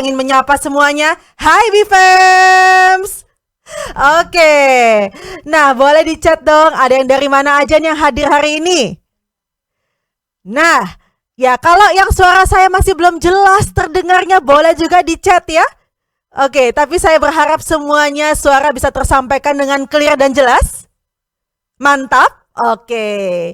ingin menyapa semuanya. Hai Bifems. Oke. Nah, boleh dicat dong. Ada yang dari mana aja nih yang hadir hari ini? Nah, ya kalau yang suara saya masih belum jelas terdengarnya boleh juga dicat ya. Oke, tapi saya berharap semuanya suara bisa tersampaikan dengan clear dan jelas. Mantap. Oke.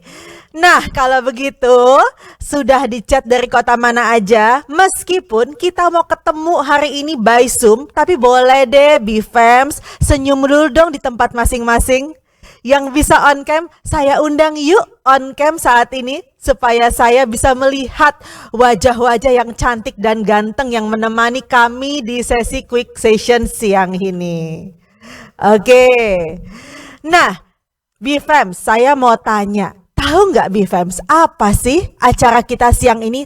Nah, kalau begitu sudah dicat dari kota mana aja, meskipun kita mau ketemu hari ini by Zoom, tapi boleh deh Bifems senyum dulu dong di tempat masing-masing. Yang bisa on cam, saya undang yuk on cam saat ini supaya saya bisa melihat wajah-wajah yang cantik dan ganteng yang menemani kami di sesi quick session siang ini. Oke. Nah, Bifems, saya mau tanya, tahu nggak Bifems, apa sih acara kita siang ini?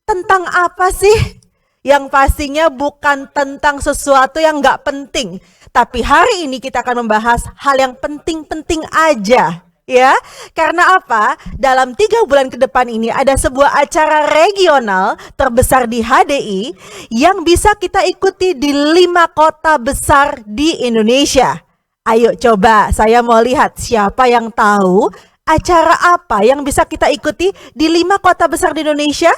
Tentang apa sih? Yang pastinya bukan tentang sesuatu yang nggak penting. Tapi hari ini kita akan membahas hal yang penting-penting aja. Ya, karena apa? Dalam 3 bulan ke depan ini ada sebuah acara regional terbesar di HDI yang bisa kita ikuti di 5 kota besar di Indonesia. Ayo coba, saya mau lihat siapa yang tahu acara apa yang bisa kita ikuti di 5 kota besar di Indonesia.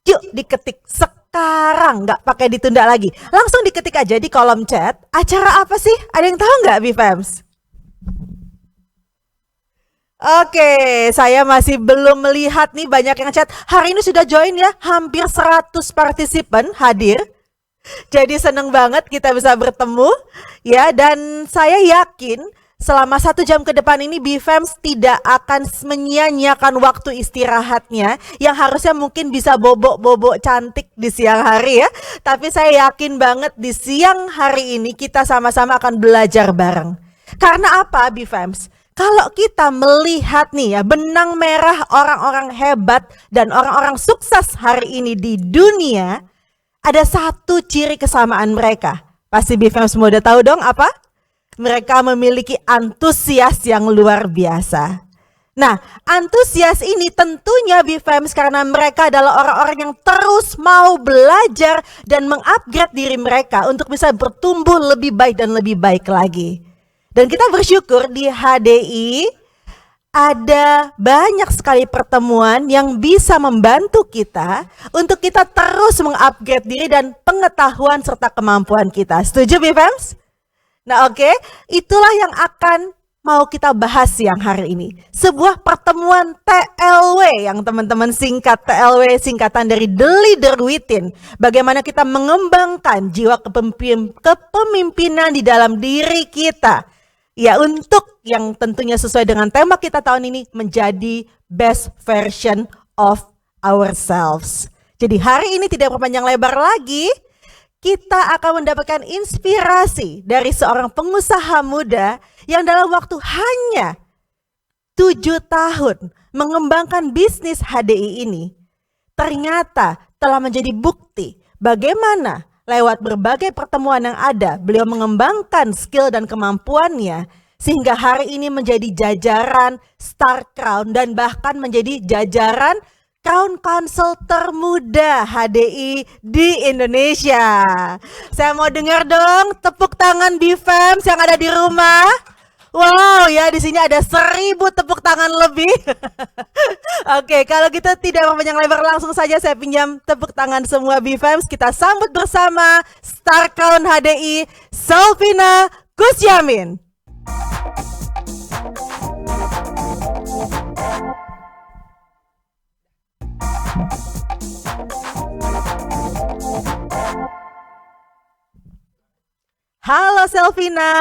Yuk diketik sekarang, nggak pakai ditunda lagi. Langsung diketik aja di kolom chat. Acara apa sih? Ada yang tahu nggak Bifems? Oke, saya masih belum melihat nih banyak yang chat. Hari ini sudah join ya, hampir 100 partisipan hadir. Jadi seneng banget kita bisa bertemu ya, dan saya yakin selama 1 jam ke depan ini Bifems tidak akan menyia-nyiakan waktu istirahatnya yang harusnya mungkin bisa bobok-bobok cantik di siang hari ya. Tapi saya yakin banget di siang hari ini kita sama-sama akan belajar bareng. Karena apa Bifems? Kalau kita melihat nih ya benang merah orang-orang hebat dan orang-orang sukses hari ini di dunia, ada satu ciri kesamaan mereka. Pasti Bifems udah tahu dong apa? Mereka memiliki antusias yang luar biasa. Nah, antusias ini tentunya Bifems karena mereka adalah orang-orang yang terus mau belajar dan mengupgrade diri mereka untuk bisa bertumbuh lebih baik dan lebih baik lagi. Dan kita bersyukur di HDI ada banyak sekali pertemuan yang bisa membantu kita untuk kita terus mengupgrade diri dan pengetahuan serta kemampuan kita. Setuju Bifems? Nah oke, itulah yang akan mau kita bahas siang hari ini. Sebuah pertemuan TLW yang teman-teman singkat. TLW singkatan dari The Leader Within. Bagaimana kita mengembangkan jiwa kepemimpinan di dalam diri kita. Ya, untuk yang tentunya sesuai dengan tema kita tahun ini, menjadi best version of ourselves. Jadi hari ini tidak berpanjang lebar lagi, kita akan mendapatkan inspirasi dari seorang pengusaha muda yang dalam waktu hanya 7 tahun mengembangkan bisnis HDI ini, ternyata telah menjadi bukti bagaimana lewat berbagai pertemuan yang ada, beliau mengembangkan skill dan kemampuannya sehingga hari ini menjadi jajaran Star Crown dan bahkan menjadi jajaran Crown Council termuda HDI di Indonesia. Saya mau dengar dong tepuk tangan Bifems yang ada di rumah. Wow ya, di sini ada 1000 tepuk tangan lebih. Oke, kalau gitu tidak mempanjang lebar, langsung saja saya pinjam tepuk tangan semua Bifems. Kita sambut bersama Star Crown HDI Selvina Kusyamin. Halo Selvina.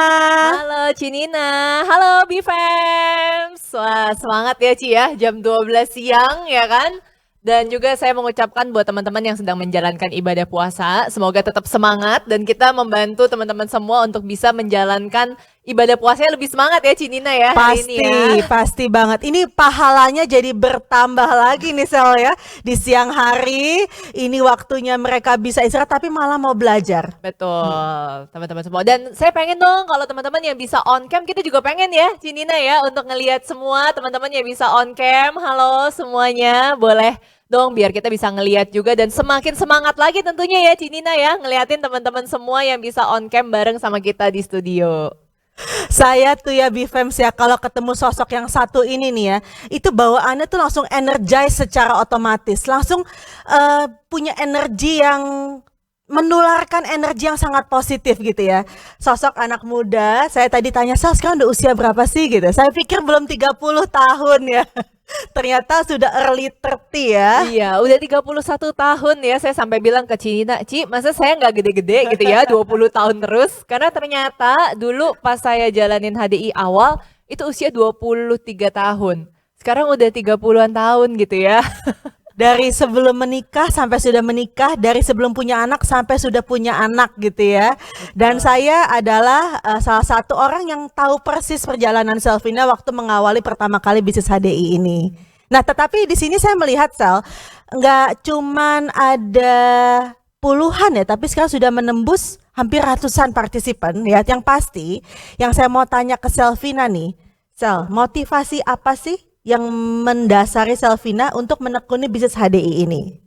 Halo Cinina, halo Bifems. Wah semangat ya Ci ya, jam 12 siang ya kan. Dan juga saya mengucapkan buat teman-teman yang sedang menjalankan ibadah puasa, semoga tetap semangat dan kita membantu teman-teman semua untuk bisa menjalankan ibadah puasanya lebih semangat ya Cinina ya hari Pasti, ini ya. pasti banget. Ini pahalanya jadi bertambah lagi nih Sel ya. Di siang hari, ini waktunya mereka bisa istirahat tapi malah mau belajar. Betul, teman-teman semua. Dan saya pengen dong kalau teman-teman yang bisa on cam, kita juga pengen ya Cinina ya untuk ngelihat semua teman-teman yang bisa on cam. Halo semuanya, boleh dong biar kita bisa ngeliat juga dan semakin semangat lagi tentunya ya Cinina ya ngeliatin teman-teman semua yang bisa on cam bareng sama kita di studio. Saya tuh ya Bifems ya, kalau ketemu sosok yang satu ini nih ya, itu bawaannya tuh langsung energize secara otomatis, langsung punya energi yang menularkan energi yang sangat positif gitu ya. Sosok anak muda, saya tadi tanya, Sal sekarang udah usia berapa sih gitu. Saya pikir belum 30 tahun ya. Ternyata sudah early 30 ya. Iya, udah 31 tahun ya. Saya sampai bilang ke Cinina, Ci, masa saya nggak gede-gede gitu ya, 20 tahun terus. Karena ternyata dulu pas saya jalanin HDI awal, itu usia 23 tahun. Sekarang udah 30-an tahun gitu ya. Dari sebelum menikah sampai sudah menikah, dari sebelum punya anak sampai sudah punya anak gitu ya. Dan saya adalah salah satu orang yang tahu persis perjalanan Selvina waktu mengawali pertama kali bisnis HDI ini. Nah, tetapi di sini saya melihat Sel, nggak cuman ada puluhan ya, tapi sekarang sudah menembus hampir ratusan partisipan ya. Yang pasti, yang saya mau tanya ke Selvina nih, Sel, motivasi apa sih yang mendasari Selvina untuk menekuni bisnis HDI ini?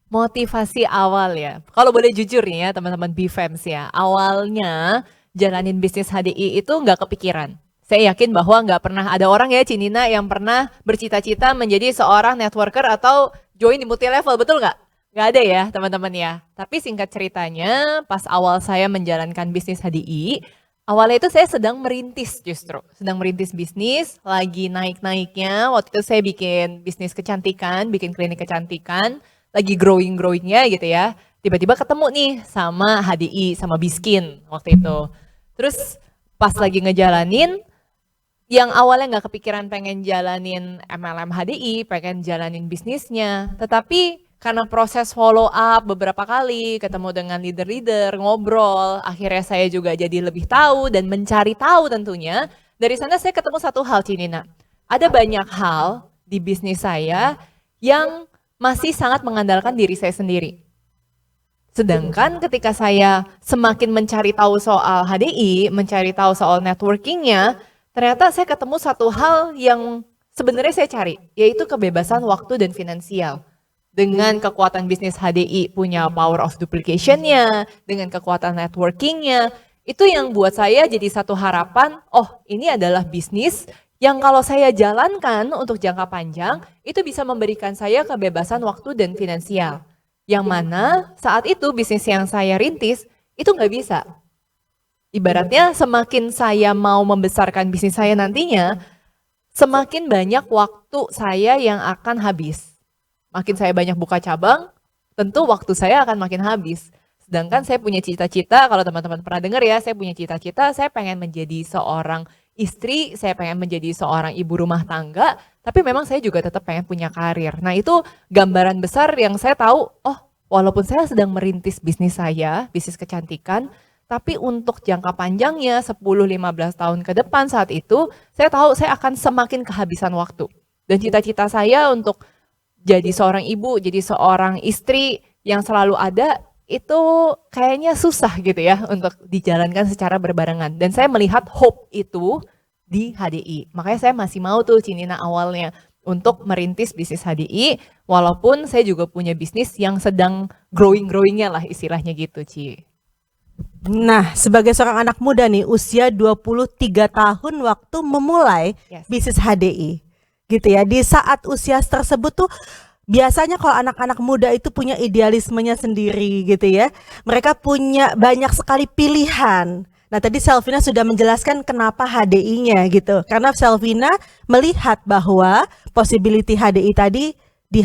Motivasi awal ya. Kalau boleh jujur nih ya teman-teman BFAMS ya. Awalnya jalanin bisnis HDI itu nggak kepikiran. Saya yakin bahwa nggak pernah ada orang ya Cinina yang pernah bercita-cita menjadi seorang networker atau join di multi level, betul nggak? Nggak ada ya teman-teman ya. Tapi singkat ceritanya pas awal saya menjalankan bisnis HDI, awalnya itu saya sedang merintis justru. Sedang merintis bisnis, lagi naik-naiknya. Waktu itu saya bikin bisnis kecantikan, bikin klinik kecantikan. Lagi growing-growingnya gitu ya. Tiba-tiba ketemu nih sama HDI, sama Biskin waktu itu. Terus pas lagi ngejalanin, yang awalnya nggak kepikiran pengen jalanin MLM HDI, pengen jalanin bisnisnya. Tetapi karena proses follow up beberapa kali, ketemu dengan leader-leader, ngobrol, akhirnya saya juga jadi lebih tahu dan mencari tahu tentunya. Dari sana saya ketemu satu hal Cinina. Ada banyak hal di bisnis saya yang masih sangat mengandalkan diri saya sendiri. Sedangkan ketika saya semakin mencari tahu soal HDI, mencari tahu soal networkingnya, ternyata saya ketemu satu hal yang sebenarnya saya cari, yaitu kebebasan waktu dan finansial. Dengan kekuatan bisnis HDI punya power of duplication-nya, dengan kekuatan networking-nya, itu yang buat saya jadi satu harapan, oh ini adalah bisnis yang kalau saya jalankan untuk jangka panjang, itu bisa memberikan saya kebebasan waktu dan finansial. Yang mana saat itu bisnis yang saya rintis, itu nggak bisa. Ibaratnya semakin saya mau membesarkan bisnis saya nantinya, semakin banyak waktu saya yang akan habis. Makin saya banyak buka cabang, tentu waktu saya akan makin habis. Sedangkan saya punya cita-cita, kalau teman-teman pernah dengar ya, saya punya cita-cita, saya pengen menjadi seorang istri, saya pengen menjadi seorang ibu rumah tangga, tapi memang saya juga tetap pengen punya karir. Nah itu gambaran besar yang saya tahu, oh walaupun saya sedang merintis bisnis saya, bisnis kecantikan, tapi untuk jangka panjangnya 10-15 tahun ke depan saat itu, saya tahu saya akan semakin kehabisan waktu. Dan cita-cita saya untuk jadi seorang ibu, jadi seorang istri yang selalu ada, itu kayaknya susah gitu ya untuk dijalankan secara berbarengan. Dan saya melihat hope itu di HDI. Makanya saya masih mau tuh Cinina awalnya untuk merintis bisnis HDI, walaupun saya juga punya bisnis yang sedang growing-growingnya lah istilahnya gitu Ci. Nah, sebagai seorang anak muda nih, usia 23 tahun waktu memulai bisnis HDI. Gitu ya, di saat usia tersebut tuh biasanya kalau anak-anak muda itu punya idealismenya sendiri gitu ya. Mereka punya banyak sekali pilihan. Nah tadi Selvina sudah menjelaskan kenapa HDI-nya gitu. Karena Selvina melihat bahwa possibility HDI tadi di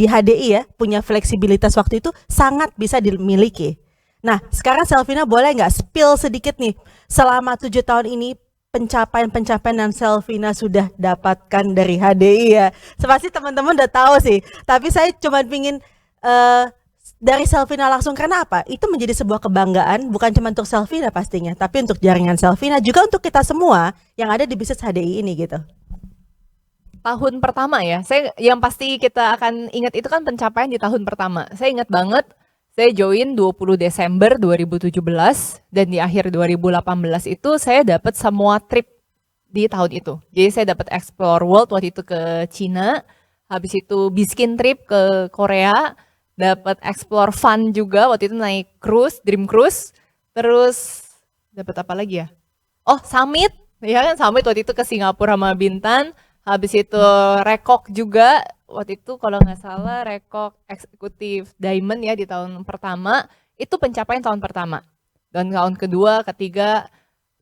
HDI ya punya fleksibilitas waktu itu sangat bisa dimiliki. Nah sekarang Selvina boleh nggak spill sedikit nih selama 7 tahun ini pencapaian-pencapaian yang Selvina sudah dapatkan dari HDI ya. Pasti teman-teman udah tahu sih. Tapi saya cuma pingin dari Selvina langsung, karena apa? Itu menjadi sebuah kebanggaan bukan cuma untuk Selvina pastinya, tapi untuk jaringan Selvina juga untuk kita semua yang ada di bisnis HDI ini gitu. Tahun pertama ya, saya yang pasti kita akan ingat itu kan pencapaian di tahun pertama. Saya ingat banget. Saya join 20 Desember 2017 dan di akhir 2018 itu saya dapat semua trip di tahun itu. Jadi saya dapat explore world waktu itu ke Cina, habis itu biskin trip ke Korea, dapat explore fun juga waktu itu naik cruise, dream cruise, terus dapat apa lagi ya? Oh, summit, ya kan summit waktu itu ke Singapura sama Bintan, habis itu rekok juga waktu itu kalau nggak salah rekok eksekutif diamond ya di tahun pertama, itu pencapaian tahun pertama. Dan tahun kedua, ketiga,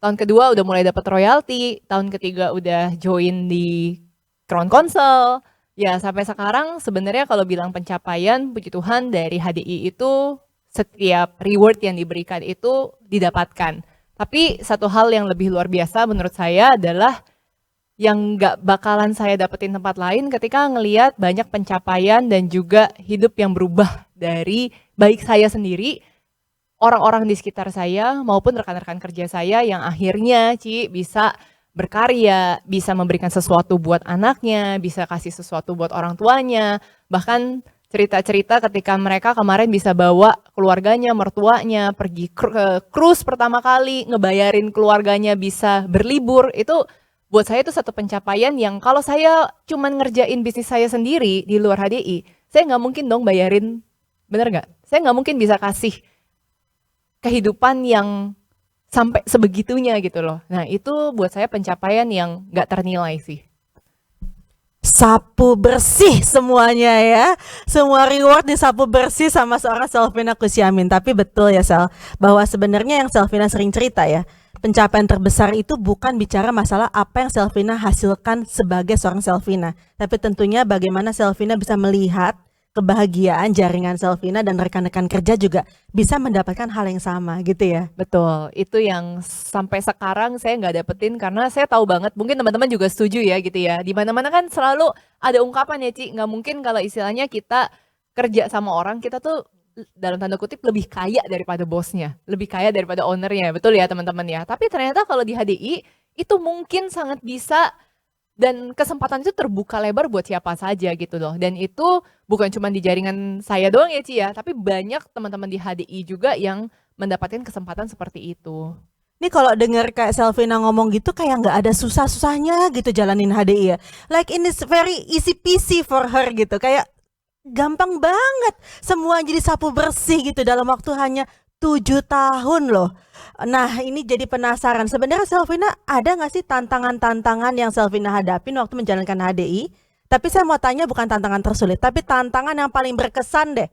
tahun kedua udah mulai dapat royalti, tahun ketiga udah join di Crown Council. Ya sampai sekarang sebenarnya kalau bilang pencapaian, puji Tuhan dari HDI itu setiap reward yang diberikan itu didapatkan. Tapi satu hal yang lebih luar biasa menurut saya adalah yang nggak bakalan saya dapetin tempat lain ketika ngelihat banyak pencapaian dan juga hidup yang berubah dari baik saya sendiri, orang-orang di sekitar saya maupun rekan-rekan kerja saya yang akhirnya bisa berkarya, bisa memberikan sesuatu buat anaknya, bisa kasih sesuatu buat orang tuanya, bahkan cerita-cerita ketika mereka kemarin bisa bawa keluarganya, mertuanya pergi ke cruise pertama kali, ngebayarin keluarganya bisa berlibur, itu buat saya itu satu pencapaian yang kalau saya cuman ngerjain bisnis saya sendiri di luar HDI, saya nggak mungkin dong bayarin, bener nggak? Saya nggak mungkin bisa kasih kehidupan yang sampai sebegitunya gitu loh. Nah itu buat saya pencapaian yang nggak ternilai sih. Sapu bersih semuanya ya. Semua reward disapu bersih sama seorang Selvina Kusyamin. Tapi betul ya Sel, bahwa sebenarnya yang Selvina sering cerita ya, pencapaian terbesar itu bukan bicara masalah apa yang Selvina hasilkan sebagai seorang Selvina, tapi tentunya bagaimana Selvina bisa melihat kebahagiaan jaringan Selvina dan rekan-rekan kerja juga bisa mendapatkan hal yang sama gitu ya. Betul, itu yang sampai sekarang saya nggak dapetin karena saya tahu banget, mungkin teman-teman juga setuju ya gitu ya. Di mana-mana kan selalu ada ungkapan ya Ci, nggak mungkin kalau istilahnya kita kerja sama orang, kita tuh dalam tanda kutip lebih kaya daripada bosnya, lebih kaya daripada ownernya, betul ya teman-teman ya. Tapi ternyata kalau di HDI itu mungkin sangat bisa dan kesempatan itu terbuka lebar buat siapa saja gitu loh. Dan itu bukan cuma di jaringan saya doang ya Ci ya, tapi banyak teman-teman di HDI juga yang mendapatkan kesempatan seperti itu. Ini kalau dengar kayak Selvina ngomong gitu kayak nggak ada susah-susahnya gitu jalanin HDI ya. Like in is very easy peasy for her gitu. Kayak gampang banget semua jadi sapu bersih gitu dalam waktu hanya 7 tahun loh. Nah ini jadi penasaran, sebenarnya Selvina ada gak sih tantangan-tantangan yang Selvina hadapin waktu menjalankan HDI? Tapi saya mau tanya bukan tantangan tersulit, tapi tantangan yang paling berkesan deh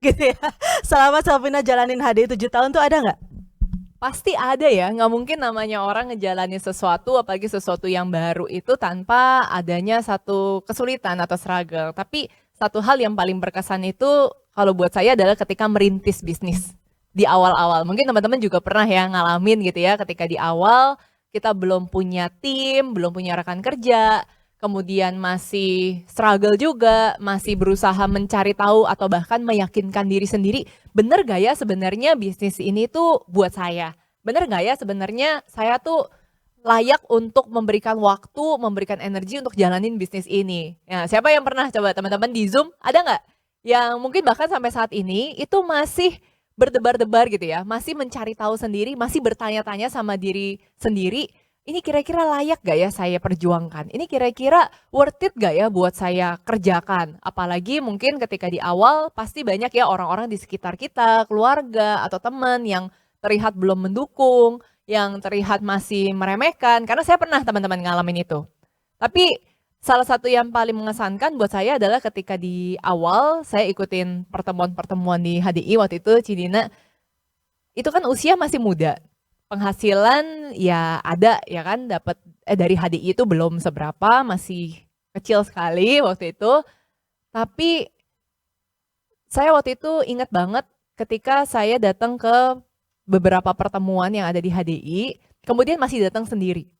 gitu ya. Selama Selvina jalanin HDI 7 tahun tuh ada gak? Pasti ada ya, nggak mungkin namanya orang ngejalanin sesuatu, apalagi sesuatu yang baru itu tanpa adanya satu kesulitan atau struggle. Tapi satu hal yang paling berkesan itu kalau buat saya adalah ketika merintis bisnis di awal-awal. Mungkin teman-teman juga pernah ya ngalamin gitu ya, ketika di awal kita belum punya tim, belum punya rekan kerja, kemudian masih struggle juga, masih berusaha mencari tahu atau bahkan meyakinkan diri sendiri, bener gak ya sebenarnya bisnis ini tuh buat saya? Bener gak ya sebenarnya saya tuh layak untuk memberikan waktu, memberikan energi untuk jalanin bisnis ini? Ya, siapa yang pernah coba teman-teman di Zoom? Ada nggak? Yang mungkin bahkan sampai saat ini itu masih berdebar-debar gitu ya, masih mencari tahu sendiri, masih bertanya-tanya sama diri sendiri, ini kira-kira layak gak ya saya perjuangkan? Ini kira-kira worth it gak ya buat saya kerjakan? Apalagi mungkin ketika di awal pasti banyak ya orang-orang di sekitar kita, keluarga atau teman yang terlihat belum mendukung, yang terlihat masih meremehkan, karena saya pernah teman-teman ngalamin itu. Tapi salah satu yang paling mengesankan buat saya adalah ketika di awal saya ikutin pertemuan-pertemuan di HDI waktu itu, Cidina, itu kan usia masih muda. Penghasilan ya ada ya kan, dapat dari HDI itu belum seberapa, masih kecil sekali waktu itu. Tapi saya waktu itu ingat banget ketika saya datang ke beberapa pertemuan yang ada di HDI, kemudian masih datang sendiri.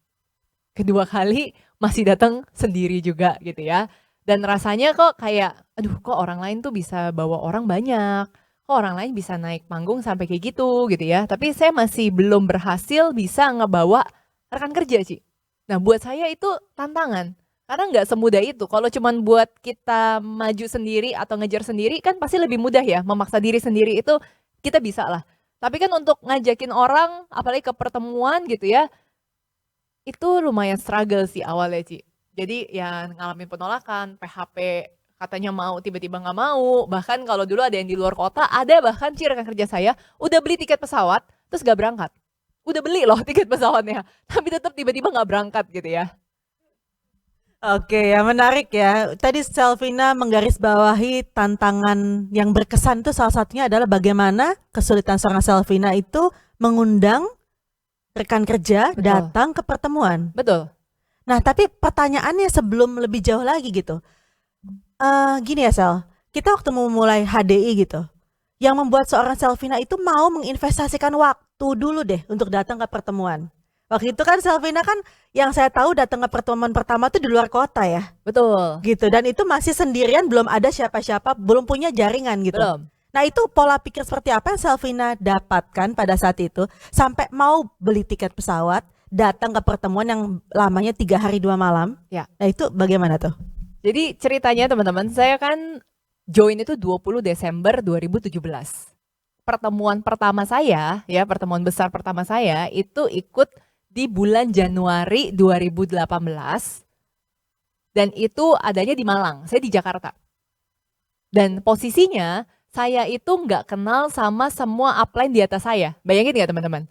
Kedua kali masih datang sendiri juga gitu ya. Dan rasanya kok kayak, aduh kok orang lain tuh bisa bawa orang banyak, kok orang lain bisa naik panggung sampai kayak gitu ya. Tapi saya masih belum berhasil bisa ngebawa rekan kerja Ci. Nah buat saya itu tantangan, karena nggak semudah itu. Kalau cuman buat kita maju sendiri atau ngejar sendiri kan pasti lebih mudah ya, memaksa diri sendiri itu kita bisa lah. Tapi kan untuk ngajakin orang, apalagi ke pertemuan gitu ya, itu lumayan struggle sih awalnya Ci. Jadi ya ngalamin penolakan, PHP katanya mau tiba-tiba nggak mau. Bahkan kalau dulu ada yang di luar kota, ada bahkan rekan kerja saya udah beli tiket pesawat terus gak berangkat. Udah beli loh tiket pesawatnya, tapi tetap tiba-tiba nggak berangkat gitu ya. Oke, ya menarik ya. Tadi Selvina menggarisbawahi tantangan yang berkesan itu salah satunya adalah bagaimana kesulitan seorang Selvina itu mengundang rekan kerja Betul. datang ke pertemuan. Betul. Nah, tapi pertanyaannya sebelum lebih jauh lagi gitu. Gini ya Sel, kita waktu mau mulai HDI gitu, yang membuat seorang Selvina itu mau menginvestasikan waktu dulu deh untuk datang ke pertemuan. Waktu itu kan Selvina kan yang saya tahu datang ke pertemuan pertama tuh di luar kota ya, Betul. gitu. Dan itu masih sendirian, belum ada siapa-siapa, belum punya jaringan gitu. Belum. Nah itu pola pikir seperti apa yang Selvina dapatkan pada saat itu sampai mau beli tiket pesawat, datang ke pertemuan yang lamanya 3 hari 2 malam. Ya. Nah itu bagaimana tuh? Jadi ceritanya teman-teman, saya kan join itu 20 Desember 2017. Pertemuan pertama saya, ya pertemuan besar pertama saya itu ikut di bulan Januari 2018. Dan itu adanya di Malang, saya di Jakarta. Dan posisinya saya itu nggak kenal sama semua upline di atas saya. Bayangin nggak teman-teman?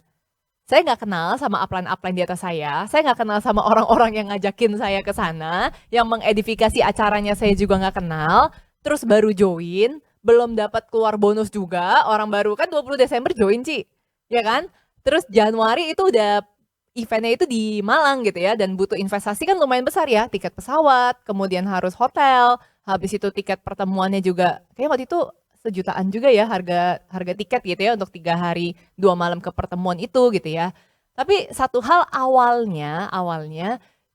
Saya nggak kenal sama upline-upline di atas saya nggak kenal sama orang-orang yang ngajakin saya ke sana, yang mengedifikasi acaranya saya juga nggak kenal, terus baru join, belum dapat keluar bonus juga, orang baru kan 20 Desember join Ci, ya kan? Terus Januari itu udah eventnya itu di Malang gitu ya, dan butuh investasi kan lumayan besar ya, tiket pesawat, kemudian harus hotel, habis itu tiket pertemuannya juga, kayak waktu itu sejutaan juga ya harga tiket gitu ya untuk 3 hari 2 malam ke pertemuan itu gitu ya. Tapi satu hal awalnya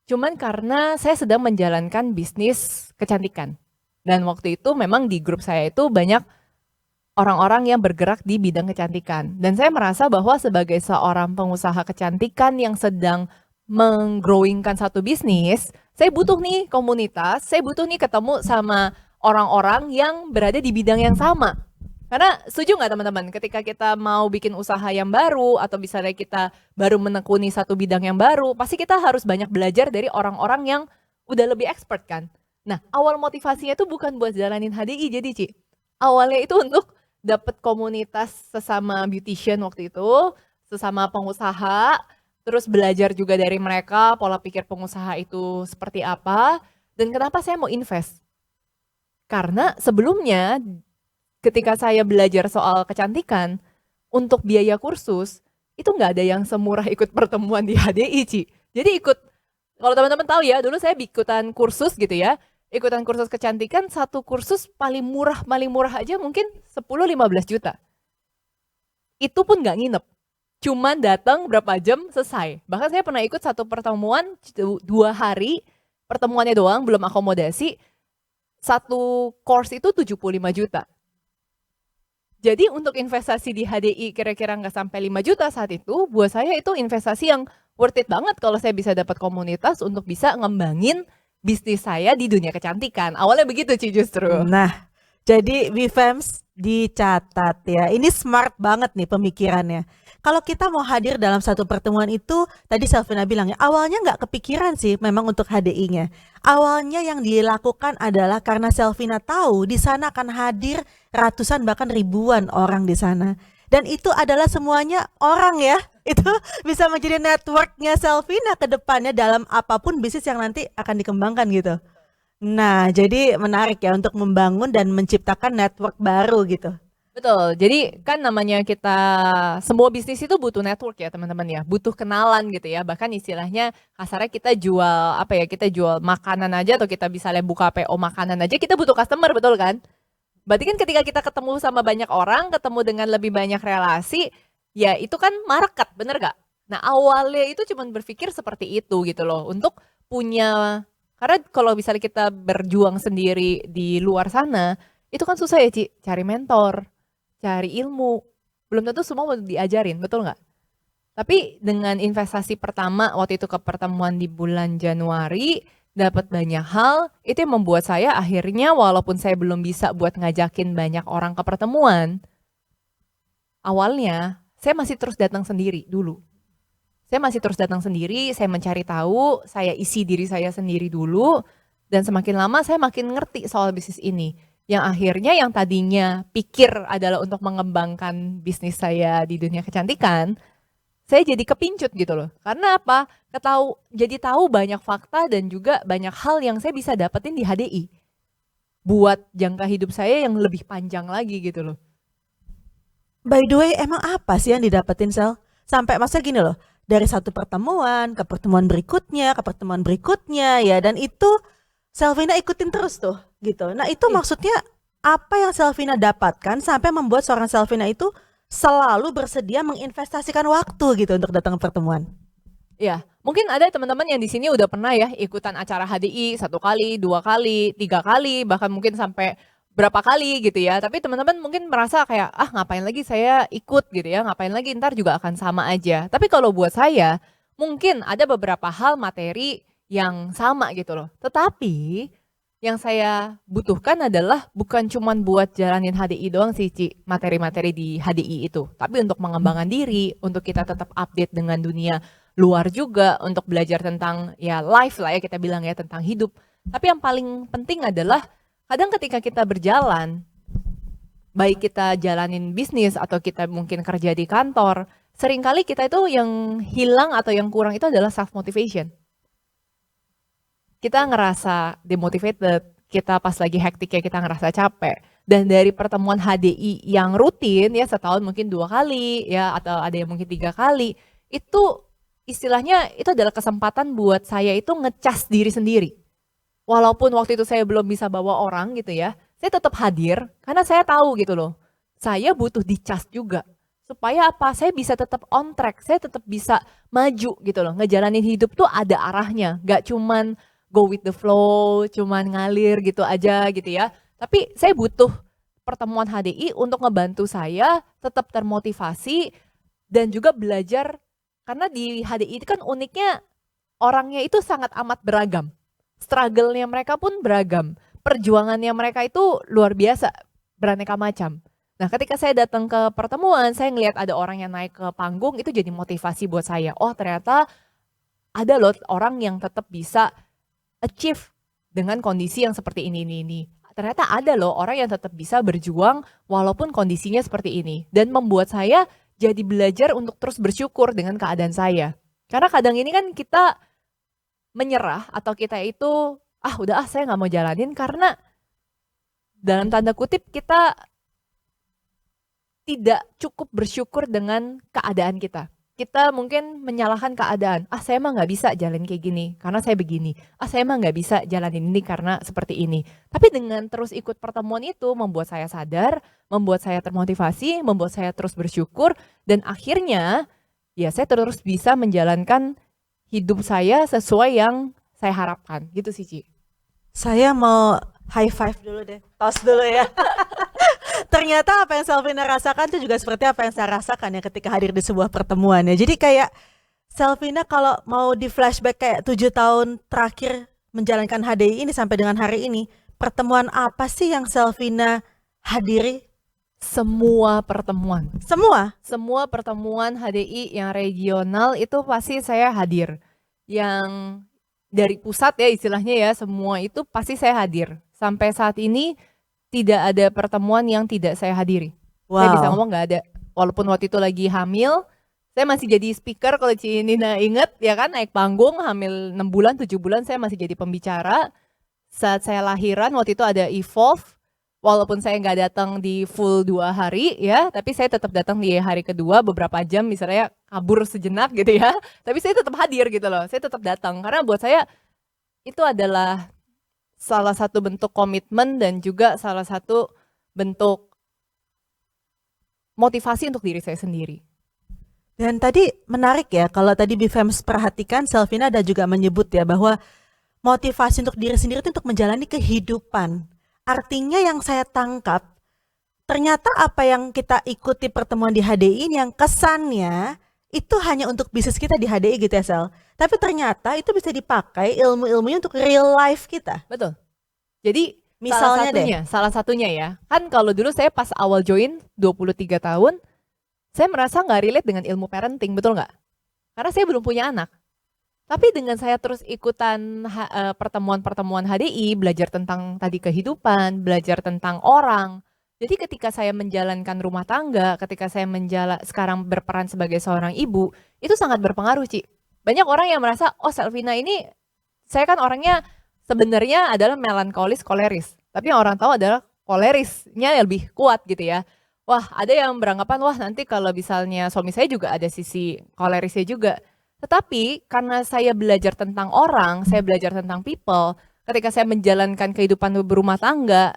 cuman karena saya sedang menjalankan bisnis kecantikan. Dan waktu itu memang di grup saya itu banyak orang-orang yang bergerak di bidang kecantikan. Dan saya merasa bahwa sebagai seorang pengusaha kecantikan yang sedang menggrowingkan satu bisnis, saya butuh nih komunitas, saya butuh nih ketemu sama orang-orang yang berada di bidang yang sama. Karena setuju nggak teman-teman, ketika kita mau bikin usaha yang baru atau misalnya kita baru menekuni satu bidang yang baru, pasti kita harus banyak belajar dari orang-orang yang udah lebih expert kan. Nah, awal motivasinya itu bukan buat jalanin HDI jadi Ci. Awalnya itu untuk dapat komunitas sesama beautician waktu itu, sesama pengusaha, terus belajar juga dari mereka pola pikir pengusaha itu seperti apa, dan kenapa saya mau invest. Karena sebelumnya ketika saya belajar soal kecantikan, untuk biaya kursus, itu nggak ada yang semurah ikut pertemuan di HDI, Ci. Jadi kalau teman-teman tahu ya, dulu saya ikutan kursus gitu ya, ikutan kursus kecantikan, satu kursus paling murah aja mungkin 10-15 juta. Itu pun nggak nginep, cuman datang berapa jam selesai. Bahkan saya pernah ikut satu pertemuan 2 hari, pertemuannya doang, belum akomodasi, satu course itu 75 juta. Jadi untuk investasi di HDI kira-kira nggak sampai 5 juta saat itu, buat saya itu investasi yang worth it banget kalau saya bisa dapat komunitas untuk bisa ngembangin bisnis saya di dunia kecantikan. Awalnya begitu Ci justru. Nah, jadi VFams dicatat ya. Ini smart banget nih pemikirannya. Kalau kita mau hadir dalam satu pertemuan itu, tadi Selvina bilang ya, awalnya nggak kepikiran sih memang untuk HDI-nya. Awalnya yang dilakukan adalah karena Selvina tahu di sana akan hadir ratusan bahkan ribuan orang di sana. Dan itu adalah semuanya orang ya. Itu bisa menjadi networknya Selvina ke depannya dalam apapun bisnis yang nanti akan dikembangkan gitu. Nah, jadi menarik ya untuk membangun dan menciptakan network baru gitu. Betul, jadi kan namanya kita, semua bisnis itu butuh network ya teman-teman ya, butuh kenalan gitu ya, bahkan istilahnya kasarnya kita jual, apa ya, kita jual makanan aja atau kita bisa buka PO makanan aja, kita butuh customer, betul kan? Berarti kan ketika kita ketemu sama banyak orang, ketemu dengan lebih banyak relasi, ya itu kan market, bener gak? Nah awalnya itu cuma berpikir seperti itu gitu loh, untuk punya, karena kalau misalnya kita berjuang sendiri di luar sana, itu kan susah ya Ci, cari mentor, cari ilmu, belum tentu semua mau diajarin, betul nggak? Tapi dengan investasi pertama waktu itu ke pertemuan di bulan Januari, dapat banyak hal, itu yang membuat saya akhirnya walaupun saya belum bisa buat ngajakin banyak orang ke pertemuan, awalnya saya masih terus datang sendiri dulu. Saya masih terus datang sendiri, saya mencari tahu, saya isi diri saya sendiri dulu, Dan semakin lama saya makin ngerti soal bisnis ini. Yang akhirnya yang tadinya pikir adalah untuk mengembangkan bisnis saya di dunia kecantikan, saya jadi kepincut gitu loh. Karena apa? Jadi tahu banyak fakta dan juga banyak hal yang saya bisa dapetin di HDI. Buat jangka hidup saya yang lebih panjang lagi gitu loh. By the way, emang apa sih yang didapetin Sel? Sampai masa gini loh, dari satu pertemuan ke pertemuan berikutnya, ke pertemuan berikutnya ya, dan itu Selvina ikutin terus tuh gitu. Nah itu Iya. maksudnya apa yang Selvina dapatkan sampai membuat seorang Selvina itu selalu bersedia menginvestasikan waktu gitu untuk datang ke pertemuan? Ya, mungkin ada teman-teman yang di sini udah pernah ya ikutan acara HDI 1 kali, 2 kali, 3 kali, bahkan mungkin sampai berapa kali gitu ya. Tapi teman-teman mungkin merasa kayak, ngapain lagi saya ikut gitu ya, ngapain lagi ntar juga akan sama aja. Tapi kalau buat saya, mungkin ada beberapa hal materi yang sama gitu loh. Tetapi yang saya butuhkan adalah bukan cuman buat jalanin HDI doang sih, Ci, materi-materi di HDI itu. Tapi untuk mengembangkan diri, untuk kita tetap update dengan dunia luar juga, untuk belajar tentang ya life lah ya kita bilang ya, tentang hidup. Tapi yang paling penting adalah kadang ketika kita berjalan, baik kita jalanin bisnis atau kita mungkin kerja di kantor, seringkali kita itu yang hilang atau yang kurang itu adalah self motivation. Kita ngerasa demotivated, kita pas lagi hektik ya kita ngerasa capek. Dan dari pertemuan HDI yang rutin ya setahun mungkin 2 kali ya atau ada yang mungkin 3 kali, itu istilahnya itu adalah kesempatan buat saya itu ngecas diri sendiri. Walaupun waktu itu saya belum bisa bawa orang gitu ya, saya tetap hadir karena saya tahu gitu loh. Saya butuh dicas juga. Supaya apa? Saya bisa tetap on track, saya tetap bisa maju gitu loh. Ngejalanin hidup tuh ada arahnya, gak cuman go with the flow, cuman ngalir gitu aja gitu ya. Tapi saya butuh pertemuan HDI untuk ngebantu saya tetap termotivasi dan juga belajar. Karena di HDI itu kan uniknya orangnya itu sangat amat beragam. Struggle-nya mereka pun beragam. Perjuangannya mereka itu luar biasa, beraneka macam. Nah ketika saya datang ke pertemuan, saya ngelihat ada orang yang naik ke panggung, itu jadi motivasi buat saya. Oh ternyata ada loh orang yang tetap bisa achieve dengan kondisi yang seperti ini. Ternyata ada loh orang yang tetap bisa berjuang walaupun kondisinya seperti ini. Dan membuat saya jadi belajar untuk terus bersyukur dengan keadaan saya. Karena kadang ini kan kita menyerah atau kita itu, udah saya gak mau jalanin karena dalam tanda kutip kita tidak cukup bersyukur dengan keadaan kita. Kita mungkin menyalahkan keadaan. Saya mah nggak bisa jalan kayak gini karena saya begini. Saya mah nggak bisa jalanin ini karena seperti ini. Tapi dengan terus ikut pertemuan itu membuat saya sadar, membuat saya termotivasi, membuat saya terus bersyukur dan akhirnya ya saya terus bisa menjalankan hidup saya sesuai yang saya harapkan. Gitu sih, Ci. Saya mau high five dulu deh, tos dulu ya. Ternyata apa yang Selvina rasakan itu juga seperti apa yang saya rasakan ya ketika hadir di sebuah pertemuan ya. Jadi kayak Selvina kalau mau di flashback kayak 7 tahun terakhir menjalankan HDI ini sampai dengan hari ini, pertemuan apa sih yang Selvina hadiri? Semua pertemuan. Semua Pertemuan HDI yang regional itu pasti saya hadir. Yang dari pusat ya istilahnya ya, semua itu pasti saya hadir. Sampai saat ini tidak ada pertemuan yang tidak saya hadiri. Saya bisa ngomong gak ada. Walaupun waktu itu lagi hamil, saya masih jadi speaker kalau Ci Nina inget ya kan, naik panggung hamil 6 bulan, 7 bulan saya masih jadi pembicara. Saat saya lahiran waktu itu ada Evolve, walaupun saya nggak datang di full 2 hari ya, tapi saya tetap datang di hari kedua beberapa jam misalnya kabur sejenak gitu ya. Tapi saya tetap hadir gitu loh, saya tetap datang karena buat saya itu adalah salah satu bentuk komitmen dan juga salah satu bentuk motivasi untuk diri saya sendiri. Dan tadi menarik ya, kalau tadi BFEMS perhatikan, Selvina ada juga menyebut ya bahwa motivasi untuk diri sendiri itu untuk menjalani kehidupan. Artinya yang saya tangkap, ternyata apa yang kita ikuti pertemuan di HDI ini yang kesannya itu hanya untuk bisnis kita di HDI gitu ya Sel. Tapi ternyata itu bisa dipakai ilmu-ilmunya untuk real life kita. Betul. Jadi Misalnya salah satunya ya. Kan kalau dulu saya pas awal join 23 tahun, saya merasa nggak relate dengan ilmu parenting, betul nggak? Karena saya belum punya anak. Tapi dengan saya terus ikutan pertemuan-pertemuan HDI, belajar tentang tadi kehidupan, belajar tentang orang. Jadi ketika saya menjalankan rumah tangga, ketika saya sekarang berperan sebagai seorang ibu, itu sangat berpengaruh, Ci. Banyak orang yang merasa, oh Selvina ini, saya kan orangnya sebenarnya adalah melankolis, koleris. Tapi yang orang tahu adalah kolerisnya lebih kuat gitu ya. Wah, ada yang beranggapan, wah nanti kalau misalnya suami saya juga ada sisi kolerisnya juga. Tetapi karena saya belajar tentang orang, saya belajar tentang people, ketika saya menjalankan kehidupan berumah tangga,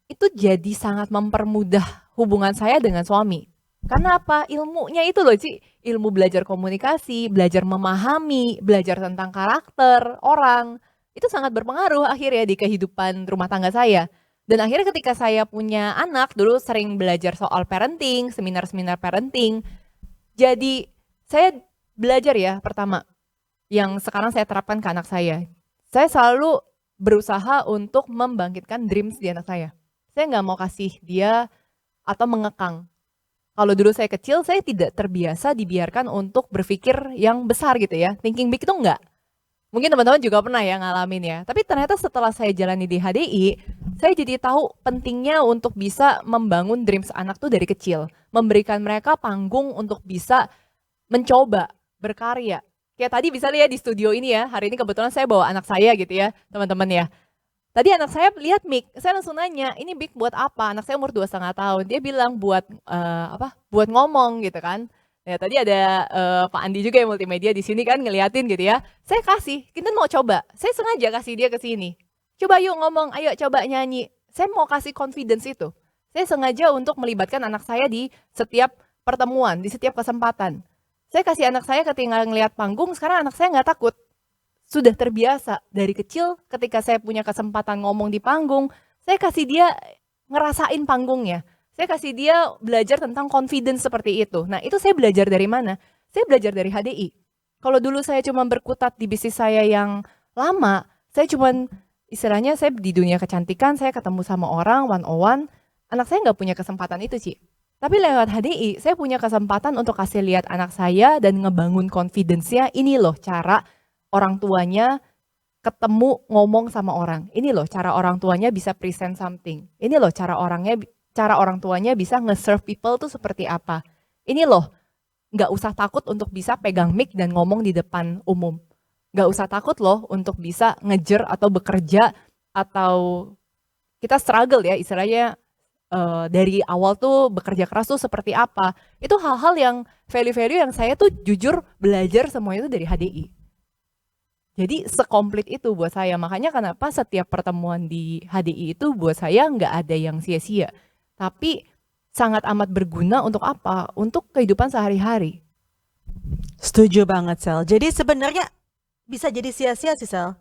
itu jadi sangat mempermudah hubungan saya dengan suami. Karena apa? Ilmunya itu loh, Ci. Ilmu belajar komunikasi, belajar memahami, belajar tentang karakter orang. Itu sangat berpengaruh akhirnya di kehidupan rumah tangga saya. Dan akhirnya ketika saya punya anak, dulu sering belajar soal parenting, seminar-seminar parenting. Jadi saya belajar ya pertama, yang sekarang saya terapkan ke anak saya. Saya selalu berusaha untuk membangkitkan dreams di anak saya. Saya nggak mau kasih dia atau mengekang. Kalau dulu saya kecil, saya tidak terbiasa dibiarkan untuk berpikir yang besar gitu ya. Thinking big itu enggak. Mungkin teman-teman juga pernah ya ngalamin ya. Tapi ternyata setelah saya jalani di HDI, saya jadi tahu pentingnya untuk bisa membangun dreams anak tuh dari kecil. Memberikan mereka panggung untuk bisa mencoba, berkarya. Kayak tadi bisa lihat di studio ini ya, hari ini kebetulan saya bawa anak saya gitu ya, teman-teman ya. Tadi anak saya lihat mic, saya langsung nanya, ini mic buat apa? Anak saya umur 2,5 tahun, dia bilang buat buat ngomong gitu kan. Ya tadi ada Pak Andi juga yang multimedia di sini kan ngeliatin gitu ya. Saya kasih, kita mau coba. Saya sengaja kasih dia ke sini. Coba yuk ngomong, ayo coba nyanyi. Saya mau kasih confidence itu. Saya sengaja untuk melibatkan anak saya di setiap pertemuan, di setiap kesempatan. Saya kasih anak saya ketika ngelihat panggung, sekarang anak saya nggak takut. Sudah terbiasa dari kecil ketika saya punya kesempatan ngomong di panggung, saya kasih dia ngerasain panggungnya. Saya kasih dia belajar tentang confidence seperti itu. Nah, itu saya belajar dari mana? Saya belajar dari HDI. Kalau dulu saya cuma berkutat di bisnis saya yang lama, saya cuma istilahnya saya di dunia kecantikan, saya ketemu sama orang one-on-one, anak saya nggak punya kesempatan itu, Ci. Tapi lewat HDI, saya punya kesempatan untuk kasih lihat anak saya dan ngebangun confidence-nya. Ini loh cara orang tuanya ketemu ngomong sama orang. Ini loh cara orang tuanya bisa present something. Ini loh cara orang tuanya bisa nge-serve people tuh seperti apa. Ini loh, nggak usah takut untuk bisa pegang mic dan ngomong di depan umum. Nggak usah takut loh untuk bisa ngejer atau bekerja atau kita struggle ya istilahnya dari awal tuh bekerja keras tuh seperti apa. Itu hal-hal yang value-value yang saya tuh jujur belajar semua itu dari HDI. Jadi sekomplit itu buat saya. Makanya kenapa setiap pertemuan di HDI itu buat saya nggak ada yang sia-sia. Tapi sangat amat berguna untuk apa? Untuk kehidupan sehari-hari. Setuju banget, Sel. Jadi sebenarnya bisa jadi sia-sia sih, Sel.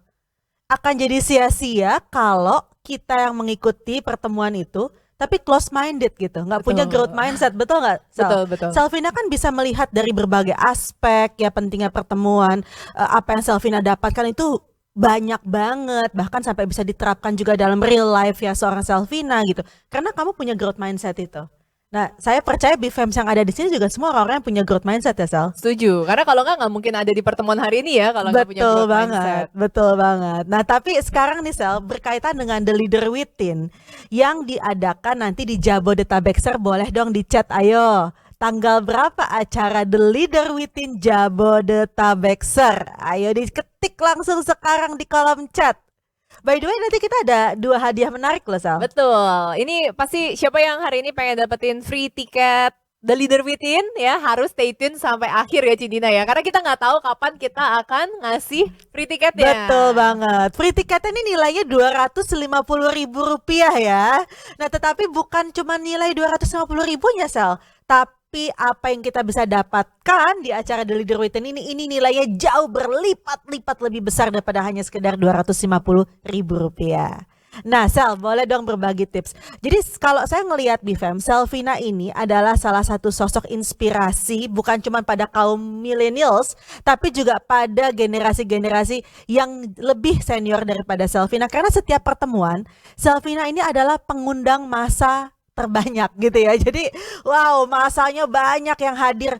Akan jadi sia-sia kalau kita yang mengikuti pertemuan itu tapi close minded gitu, nggak punya growth mindset, betul nggak? Betul. Selvina kan bisa melihat dari berbagai aspek ya pentingnya pertemuan, apa yang Selvina dapatkan itu banyak banget, bahkan sampai bisa diterapkan juga dalam real life ya seorang Selvina gitu, karena kamu punya growth mindset itu. Nah, saya percaya BFEMS yang ada di sini juga semua orang-orang yang punya growth mindset ya, Sel. Setuju, karena kalau nggak mungkin ada di pertemuan hari ini ya kalau nggak punya growth mindset. Betul banget. Nah, tapi sekarang nih Sel, berkaitan dengan The Leader Within yang diadakan nanti di Jabodetabekser, boleh dong di chat ayo. Tanggal berapa acara The Leader Within Jabodetabekser? Ayo diketik langsung sekarang di kolom chat. By the way, nanti kita ada 2 hadiah menarik loh, Sal. Betul. Ini pasti siapa yang hari ini pengen dapetin free tiket The Leader Within ya harus stay tune sampai akhir ya Cidina ya. Karena kita nggak tahu kapan kita akan ngasih free tiketnya. Betul banget. Free tiketnya ini nilainya Rp250.000 ya. Nah, tetapi bukan cuma nilai 250.000-nya, Sal. Tapi apa yang kita bisa dapatkan di acara The Leader Within ini nilainya jauh berlipat-lipat lebih besar daripada hanya sekedar Rp250.000. Nah, Sel, boleh dong berbagi tips. Jadi kalau saya ngelihat BFEM, Selvina ini adalah salah satu sosok inspirasi bukan cuma pada kaum millennials, tapi juga pada generasi-generasi yang lebih senior daripada Selvina. Karena setiap pertemuan, Selvina ini adalah pengundang massa terbanyak gitu ya. Jadi wow, masanya banyak yang hadir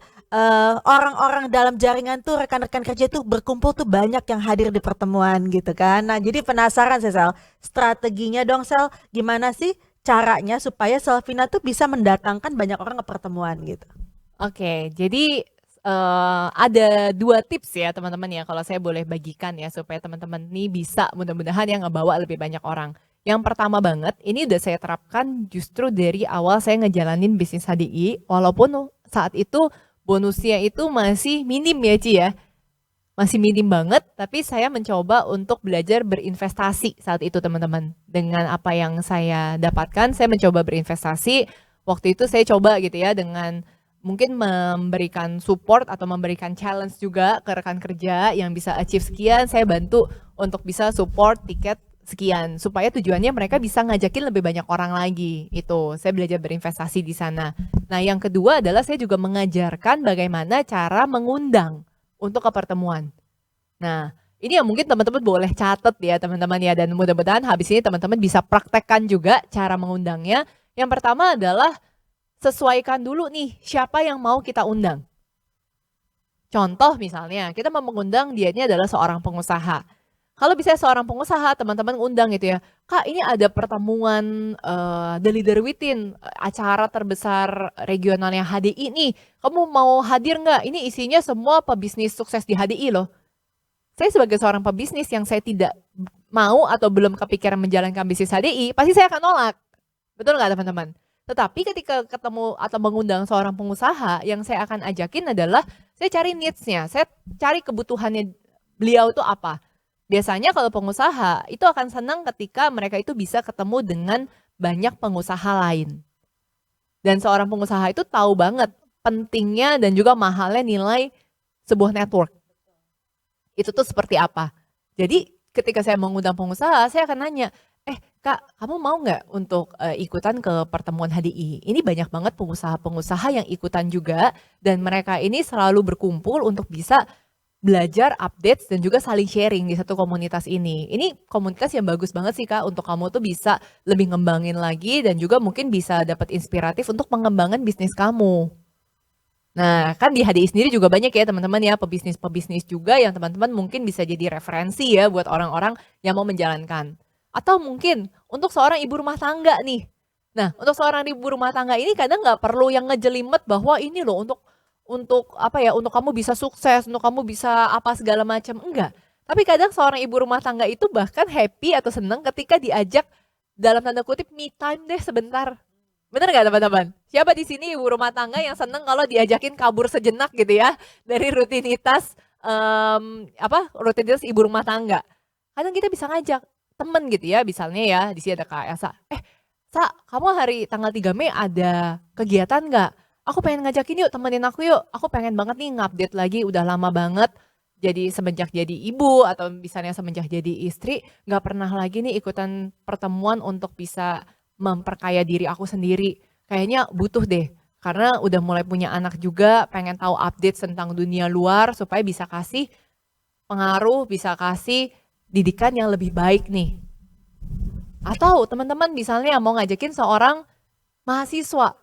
orang-orang dalam jaringan tuh rekan-rekan kerja tuh berkumpul tuh banyak yang hadir di pertemuan gitu kan. Nah, jadi penasaran sih Sel, strateginya dong Sel, gimana sih caranya supaya Selvina tuh bisa mendatangkan banyak orang ke pertemuan gitu. Oke, jadi ada 2 tips ya teman-teman ya kalau saya boleh bagikan ya supaya teman-teman nih bisa mudah-mudahan yang ngebawa lebih banyak orang. Yang pertama banget, ini udah saya terapkan justru dari awal saya ngejalanin bisnis HDI, walaupun saat itu bonusnya itu masih minim ya Ci ya. Masih minim banget, tapi saya mencoba untuk belajar berinvestasi saat itu teman-teman. Dengan apa yang saya dapatkan, saya mencoba berinvestasi. Waktu itu saya coba gitu ya dengan mungkin memberikan support atau memberikan challenge juga ke rekan kerja yang bisa achieve sekian, saya bantu untuk bisa support tiket sekian supaya tujuannya mereka bisa ngajakin lebih banyak orang lagi. Itu saya belajar berinvestasi di sana. Nah, yang kedua adalah saya juga mengajarkan bagaimana cara mengundang untuk ke pertemuan. Nah, ini yang mungkin teman-teman boleh catat ya teman-teman ya, dan mudah-mudahan habis ini teman-teman bisa praktekkan juga cara mengundangnya. Yang pertama adalah sesuaikan dulu nih siapa yang mau kita undang. Contoh misalnya, kita mau mengundang dia ini adalah seorang pengusaha. Kalau bisa seorang pengusaha, teman-teman undang gitu ya. Kak, ini ada pertemuan The Leader Within, acara terbesar regionalnya HDI nih. Kamu mau hadir nggak? Ini isinya semua pebisnis sukses di HDI loh. Saya sebagai seorang pebisnis yang saya tidak mau atau belum kepikiran menjalankan bisnis HDI, pasti saya akan nolak. Betul nggak teman-teman? Tetapi ketika ketemu atau mengundang seorang pengusaha, yang saya akan ajakin adalah saya cari needs-nya, saya cari kebutuhannya beliau itu apa. Biasanya kalau pengusaha itu akan senang ketika mereka itu bisa ketemu dengan banyak pengusaha lain. Dan seorang pengusaha itu tahu banget pentingnya dan juga mahalnya nilai sebuah network. Itu tuh seperti apa. Jadi ketika saya mengundang pengusaha, saya akan nanya, Kak, kamu mau nggak untuk ikutan ke pertemuan HDI? Ini banyak banget pengusaha-pengusaha yang ikutan juga, dan mereka ini selalu berkumpul untuk bisa belajar, updates, dan juga saling sharing di satu komunitas ini. Ini komunitas yang bagus banget sih Kak, untuk kamu tuh bisa lebih ngembangin lagi, dan juga mungkin bisa dapat inspiratif untuk pengembangan bisnis kamu. Nah, kan di HDI sendiri juga banyak ya teman-teman ya, pebisnis-pebisnis juga yang teman-teman mungkin bisa jadi referensi ya buat orang-orang yang mau menjalankan. Atau mungkin untuk seorang ibu rumah tangga nih. Nah, untuk seorang ibu rumah tangga ini kadang nggak perlu yang ngejelimet bahwa ini loh untuk apa ya, untuk kamu bisa sukses, untuk kamu bisa apa segala macam, enggak. Tapi kadang seorang ibu rumah tangga itu bahkan happy atau senang ketika diajak dalam tanda kutip me time deh sebentar. Bener nggak teman-teman? Siapa di sini ibu rumah tangga yang seneng kalau diajakin kabur sejenak gitu ya dari rutinitas rutinitas ibu rumah tangga? Kadang kita bisa ngajak temen gitu ya, misalnya ya di sini ada Kak Elsa. Sa, kamu hari tanggal 3 Mei ada kegiatan nggak? Aku pengen ngajakin yuk, temenin aku yuk. Aku pengen banget nih ngupdate lagi, udah lama banget. Jadi semenjak jadi ibu atau misalnya semenjak jadi istri, nggak pernah lagi nih ikutan pertemuan untuk bisa memperkaya diri aku sendiri. Kayaknya butuh deh, karena udah mulai punya anak juga, pengen tahu update tentang dunia luar supaya bisa kasih pengaruh, bisa kasih didikan yang lebih baik nih. Atau teman-teman misalnya mau ngajakin seorang mahasiswa.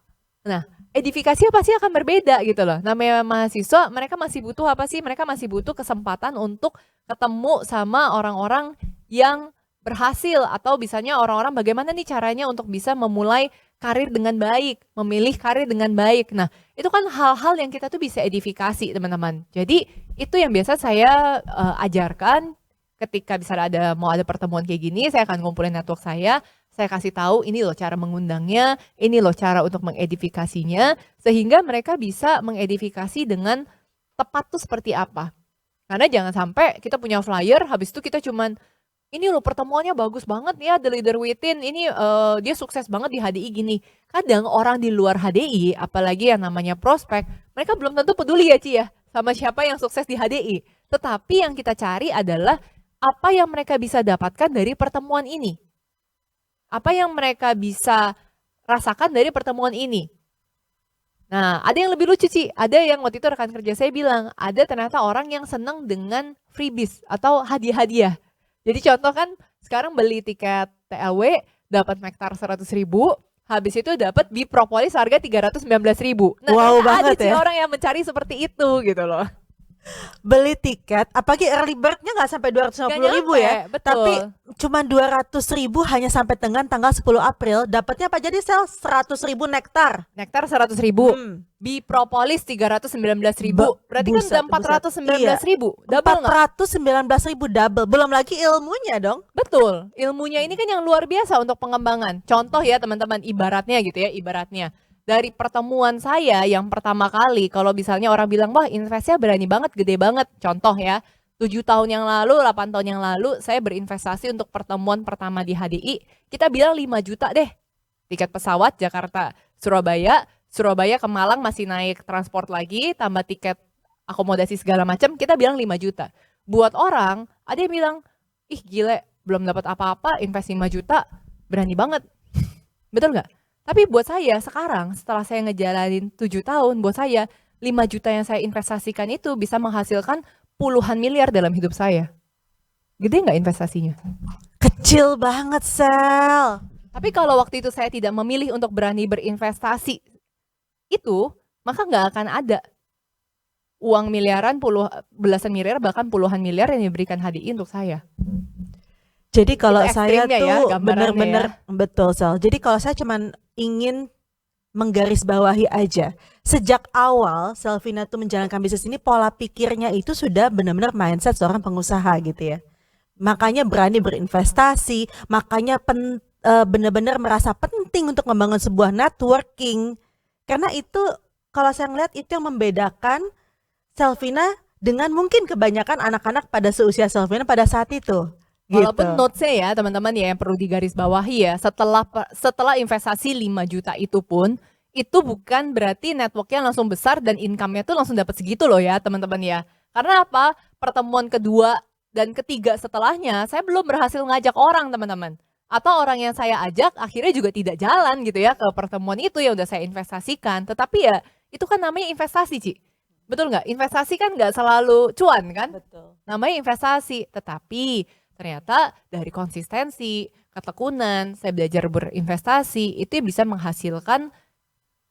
Nah, edifikasinya pasti akan berbeda gitu loh. Namanya mahasiswa, mereka masih butuh apa sih? Mereka masih butuh kesempatan untuk ketemu sama orang-orang yang berhasil, atau misalnya orang-orang bagaimana nih caranya untuk bisa memulai karir dengan baik, memilih karir dengan baik. Nah, itu kan hal-hal yang kita tuh bisa edifikasi teman-teman. Jadi itu yang biasa saya ajarkan ketika misalnya mau ada pertemuan kayak gini, saya akan ngumpulin network saya kasih tahu ini loh cara mengundangnya, ini loh cara untuk mengedifikasinya, sehingga mereka bisa mengedifikasi dengan tepat tuh seperti apa. Karena jangan sampai kita punya flyer, habis itu kita cuman, ini loh pertemuannya bagus banget ya, The Leader Within, ini dia sukses banget di HDI gini. Kadang orang di luar HDI, apalagi yang namanya prospek, mereka belum tentu peduli ya Ci ya, sama siapa yang sukses di HDI. Tetapi yang kita cari adalah apa yang mereka bisa dapatkan dari pertemuan ini. Apa yang mereka bisa rasakan dari pertemuan ini. Nah, ada yang lebih lucu Ci. Ada yang waktu itu rekan kerja saya bilang, ada ternyata orang yang senang dengan freebies atau hadiah-hadiah. Jadi contoh kan, sekarang beli tiket TLW, dapat Mektar 100.000, habis itu dapat di propolis harga 319.000. Nah, Wow ternyata ada banget sih ya. orang yang mencari seperti itu gitu loh. Beli tiket, apalagi early bird-nya nggak sampai Gak 250.000 nyampe, ya. betul. Tapi cuma 200.000 hanya sampai dengan tanggal 10 April. Dapatnya apa jadi sel? 100.000 nektar. Nektar 100.000, Hmm. Bipropolis 319.000. Berarti kan udah Buset. 419.000. Double nggak? 419.000 double. Belum lagi ilmunya dong. Betul. Ilmunya ini kan yang luar biasa untuk pengembangan. Contoh ya teman-teman, ibaratnya gitu ya, ibaratnya. Dari pertemuan saya yang pertama kali, kalau misalnya orang bilang, wah investnya berani banget, gede banget. Contoh ya, 7 tahun yang lalu, 8 tahun yang lalu, saya berinvestasi untuk pertemuan pertama di HDI. Kita bilang 5 juta deh. Tiket pesawat Jakarta, Surabaya, Surabaya ke Malang masih naik transport lagi, tambah tiket akomodasi segala macam, kita bilang 5 juta. Buat orang, ada yang bilang, ih gile, belum dapat apa-apa, invest 5 juta, berani banget. Betul nggak? Tapi buat saya sekarang, setelah saya ngejalanin 7 tahun, buat saya 5 juta yang saya investasikan itu bisa menghasilkan puluhan miliar dalam hidup saya. Gede nggak investasinya? Kecil banget sel. Tapi kalau waktu itu saya tidak memilih untuk berani berinvestasi itu, maka nggak akan ada uang miliaran, belasan miliar, bahkan puluhan miliar yang diberikan HDI untuk saya. Jadi kalau Itu saya ekstrimnya ya, tuh gambarannya bener-bener ya. betul sel. Jadi kalau saya cuman ingin menggarisbawahi aja. Sejak awal Selvina tuh menjalankan bisnis ini, pola pikirnya itu sudah benar-benar mindset seorang pengusaha gitu ya. Makanya berani berinvestasi, makanya benar-benar merasa penting untuk membangun sebuah networking. Karena itu kalau saya ngeliat itu yang membedakan Selvina dengan mungkin kebanyakan anak-anak pada seusia Selvina pada saat itu. Walaupun Gitu. notes-nya ya teman-teman ya yang perlu digarisbawahi ya, setelah investasi 5 juta itu pun, itu bukan berarti networknya langsung besar dan income-nya tuh langsung dapat segitu loh ya teman-teman ya. Karena apa? Pertemuan kedua dan ketiga setelahnya saya belum berhasil ngajak orang teman-teman. Atau orang yang saya ajak akhirnya juga tidak jalan gitu ya ke pertemuan itu yang udah saya investasikan. Tetapi ya itu kan namanya investasi Ci. Betul nggak? Investasi kan nggak selalu cuan kan? Betul. Namanya investasi. Tetapi ternyata dari konsistensi, ketekunan, saya belajar berinvestasi, itu bisa menghasilkan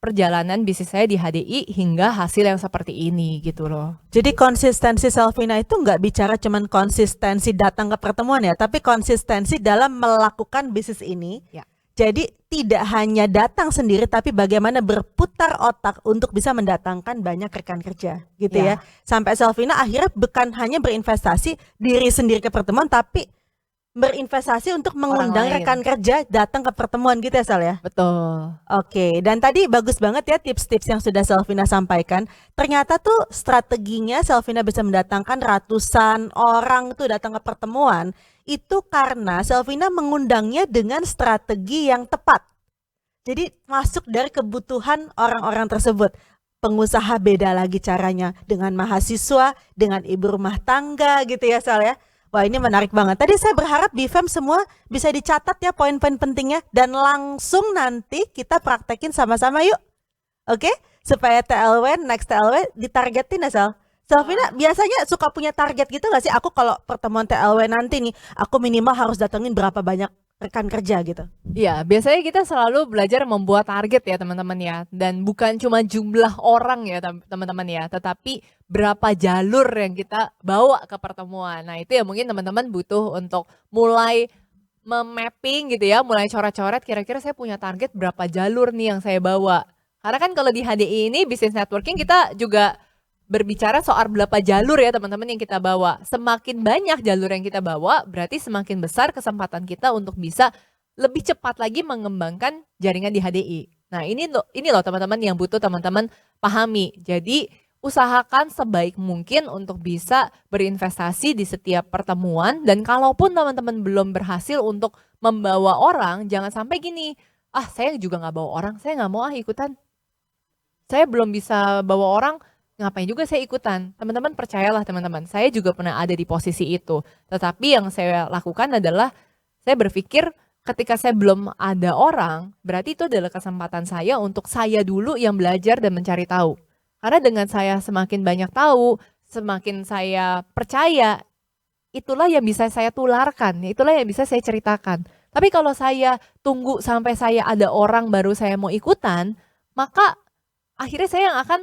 perjalanan bisnis saya di HDI hingga hasil yang seperti ini gitu loh. Jadi konsistensi Selvina itu nggak bicara cuman konsistensi datang ke pertemuan ya, tapi konsistensi dalam melakukan bisnis ini. Ya. Jadi tidak hanya datang sendiri, tapi bagaimana berputar otak untuk bisa mendatangkan banyak rekan kerja, gitu ya. Sampai Selvina akhirnya bukan hanya berinvestasi diri sendiri ke pertemuan, tapi berinvestasi untuk mengundang lain. rekan kerja datang ke pertemuan gitu ya Sel ya. Betul. Oke, dan tadi bagus banget ya tips-tips yang sudah Selvina sampaikan. Ternyata tuh strateginya Selvina bisa mendatangkan ratusan orang tuh datang ke pertemuan. Itu karena Selvina mengundangnya dengan strategi yang tepat. Jadi masuk dari kebutuhan orang-orang tersebut. Pengusaha beda lagi caranya dengan mahasiswa, dengan ibu rumah tangga gitu ya Sal ya. Wah ini menarik banget. Tadi saya berharap BFM semua bisa dicatat ya poin-poin pentingnya. Dan langsung nanti kita praktekin sama-sama yuk. Oke? Supaya TLW, next TLW ditargetin ya Sal. Selvina biasanya suka punya target gitu gak sih? Aku kalau pertemuan TLW nanti nih, aku minimal harus datengin berapa banyak rekan kerja gitu. Iya, biasanya kita selalu belajar membuat target ya teman-teman ya. Dan bukan cuma jumlah orang ya teman-teman ya, tetapi berapa jalur yang kita bawa ke pertemuan. Nah itu ya mungkin teman-teman butuh untuk mulai memapping gitu ya, mulai coret-coret kira-kira saya punya target berapa jalur nih yang saya bawa. Karena kan kalau di HDI ini business networking kita juga berbicara soal berapa jalur ya teman-teman yang kita bawa. Semakin banyak jalur yang kita bawa, berarti semakin besar kesempatan kita untuk bisa lebih cepat lagi mengembangkan jaringan di HDI. Nah ini loh teman-teman yang butuh teman-teman pahami. Jadi usahakan sebaik mungkin untuk bisa berinvestasi di setiap pertemuan. Dan kalaupun teman-teman belum berhasil untuk membawa orang, jangan sampai gini, saya juga nggak bawa orang, saya nggak mau ikutan. Saya belum bisa bawa orang, ngapain juga saya ikutan. Teman-teman percayalah teman-teman, saya juga pernah ada di posisi itu. Tetapi yang saya lakukan adalah saya berpikir ketika saya belum ada orang, berarti itu adalah kesempatan saya untuk saya dulu yang belajar dan mencari tahu. Karena dengan saya semakin banyak tahu, semakin saya percaya, itulah yang bisa saya tularkan, itulah yang bisa saya ceritakan. Tapi kalau saya tunggu sampai saya ada orang baru saya mau ikutan, maka akhirnya saya yang akan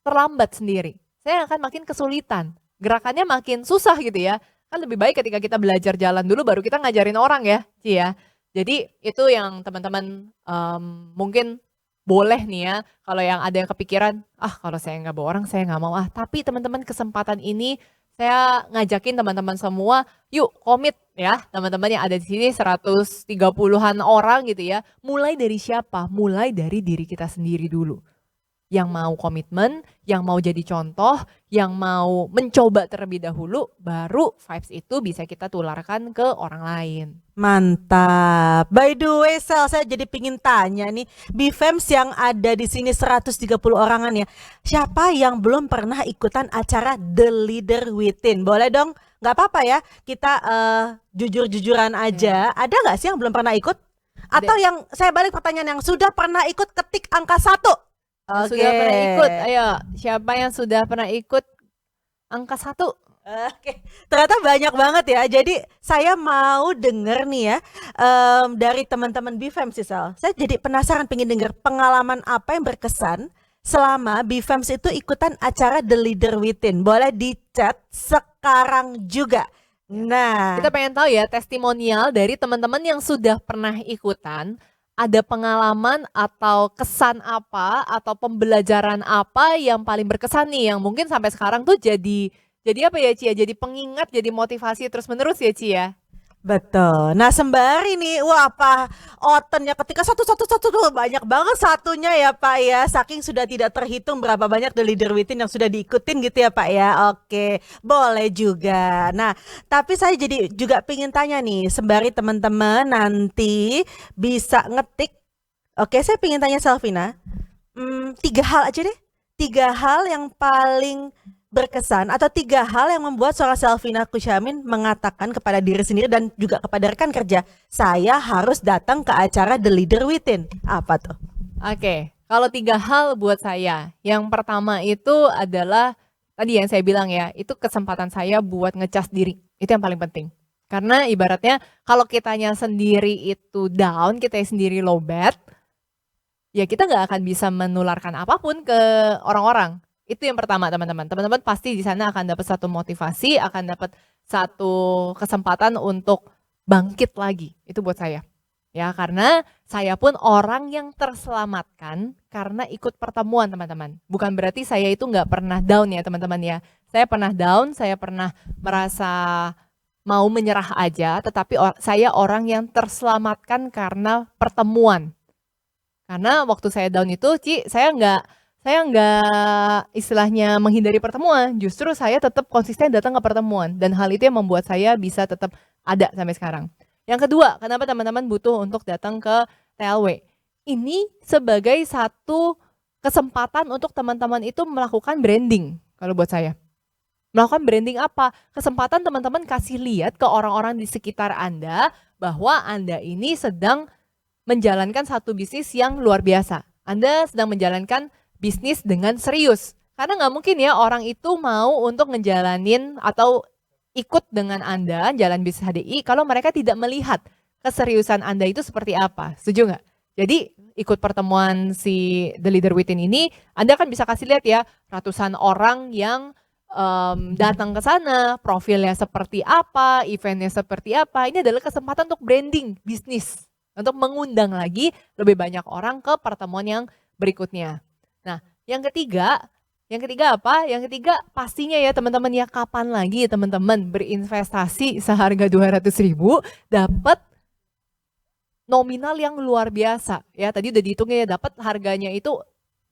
terlambat sendiri. Saya akan makin kesulitan. Gerakannya makin susah gitu ya. Kan lebih baik ketika kita belajar jalan dulu baru kita ngajarin orang ya, Ci ya. Jadi itu yang teman-teman mungkin boleh nih ya, kalau yang ada yang kepikiran, kalau saya nggak bawa orang saya nggak mau Tapi teman-teman kesempatan ini saya ngajakin teman-teman semua, yuk komit ya teman-teman yang ada di sini 130-an orang gitu ya. Mulai dari siapa? Mulai dari diri kita sendiri dulu. Yang mau komitmen, yang mau jadi contoh, yang mau mencoba terlebih dahulu, baru vibes itu bisa kita tularkan ke orang lain. Mantap. By the way, Sel, saya jadi pingin tanya nih, BFEMS yang ada di sini 130 orangan ya. Siapa yang belum pernah ikutan acara The Leader Within? Boleh dong? Nggak apa-apa ya, kita jujur-jujuran aja. Ada nggak sih yang belum pernah ikut? Atau yang saya balik pertanyaan, yang sudah pernah ikut ketik angka 1. Sudah pernah ikut, ayo siapa yang sudah pernah ikut angka 1? Oke, ternyata banyak banget ya. Jadi saya mau denger nih ya dari teman-teman BFEMS sih, Sal. Saya jadi penasaran pengen denger pengalaman apa yang berkesan selama BFEMS itu ikutan acara The Leader Within. Boleh di chat sekarang juga. Nah, Kita pengen tahu ya testimonial dari teman-teman yang sudah pernah ikutan. Ada pengalaman atau kesan apa atau pembelajaran apa yang paling berkesan nih yang mungkin sampai sekarang tuh jadi apa ya Ci ya? Jadi pengingat, jadi motivasi terus menerus ya Ci ya. betul. Nah, sembari nih, wah apa otennya ketika satu tuh banyak banget satunya ya Pak ya. Saking sudah tidak terhitung berapa banyak The Leader Within yang sudah diikutin gitu ya Pak ya. Oke, boleh juga. Nah, tapi saya jadi juga pengen tanya nih, sembari teman-teman nanti bisa ngetik. Oke, saya pengen tanya Selvina, 3 hal aja deh. 3 hal yang paling berkesan atau 3 hal yang membuat seorang Selvina Kusyamin mengatakan kepada diri sendiri dan juga kepada rekan kerja, saya harus datang ke acara The Leader Within. Apa tuh? Oke, kalau 3 hal buat saya. Yang pertama itu adalah tadi yang saya bilang ya, itu kesempatan saya buat ngecas diri. Itu yang paling penting. Karena ibaratnya kalau kitanya sendiri itu down, kita sendiri low bad, ya kita nggak akan bisa menularkan apapun ke orang-orang. Itu yang pertama teman-teman. Teman-teman pasti di sana akan dapat satu motivasi, akan dapat satu kesempatan untuk bangkit lagi. Itu buat saya. Ya, karena saya pun orang yang terselamatkan karena ikut pertemuan teman-teman. Bukan berarti saya itu nggak pernah down ya teman-teman ya. Saya pernah down, saya pernah merasa mau menyerah aja, tetapi saya orang yang terselamatkan karena pertemuan. Karena waktu saya down itu, Ci, saya nggak istilahnya menghindari pertemuan. Justru saya tetap konsisten datang ke pertemuan. Dan hal itu yang membuat saya bisa tetap ada sampai sekarang. Yang kedua, kenapa teman-teman butuh untuk datang ke TLW? Ini sebagai satu kesempatan untuk teman-teman itu melakukan branding, kalau buat saya. Melakukan branding apa? Kesempatan teman-teman kasih lihat ke orang-orang di sekitar Anda bahwa Anda ini sedang menjalankan satu bisnis yang luar biasa. Anda sedang menjalankan bisnis dengan serius. Karena nggak mungkin ya orang itu mau untuk ngejalanin atau ikut dengan Anda jalan bisnis HDI kalau mereka tidak melihat keseriusan Anda itu seperti apa. Setuju nggak? Jadi ikut pertemuan si The Leader Within ini, Anda kan bisa kasih lihat ya ratusan orang yang datang ke sana, profilnya seperti apa, eventnya seperti apa. Ini adalah kesempatan untuk branding bisnis, untuk mengundang lagi lebih banyak orang ke pertemuan yang berikutnya. Nah, yang ketiga apa? Yang ketiga pastinya ya teman-teman ya, kapan lagi teman-teman berinvestasi seharga 200.000 dapat nominal yang luar biasa. Ya, tadi udah dihitungnya ya, dapat harganya itu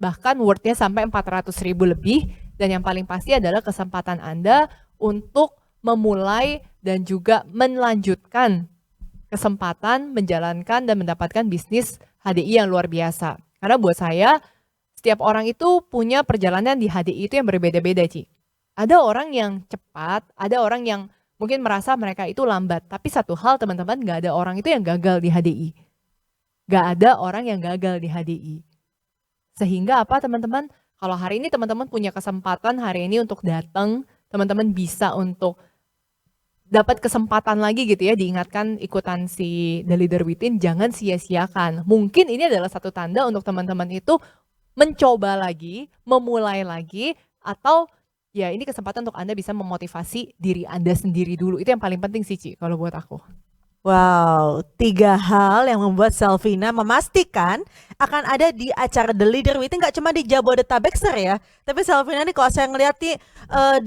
bahkan worth-nya sampai 400.000 lebih. Dan yang paling pasti adalah kesempatan Anda untuk memulai dan juga melanjutkan kesempatan menjalankan dan mendapatkan bisnis HDI yang luar biasa. Karena buat saya, setiap orang itu punya perjalanan di HDI itu yang berbeda-beda, Ci. Ada orang yang cepat, ada orang yang mungkin merasa mereka itu lambat. Tapi satu hal teman-teman, gak ada orang itu yang gagal di HDI. Gak ada orang yang gagal di HDI. Sehingga apa teman-teman? Kalau hari ini teman-teman punya kesempatan hari ini untuk datang, teman-teman bisa untuk dapat kesempatan lagi gitu ya diingatkan ikutan si The Leader Within, jangan sia-siakan. Mungkin ini adalah satu tanda untuk teman-teman itu mencoba lagi, memulai lagi, atau ya ini kesempatan untuk Anda bisa memotivasi diri Anda sendiri dulu. Itu yang paling penting sih Ci kalau buat aku. Wow, 3 hal yang membuat Selvina memastikan akan ada di acara The Leader Within, nggak cuma di Jabodetabek Ser ya, tapi Selvina nih kalau saya ngeliat nih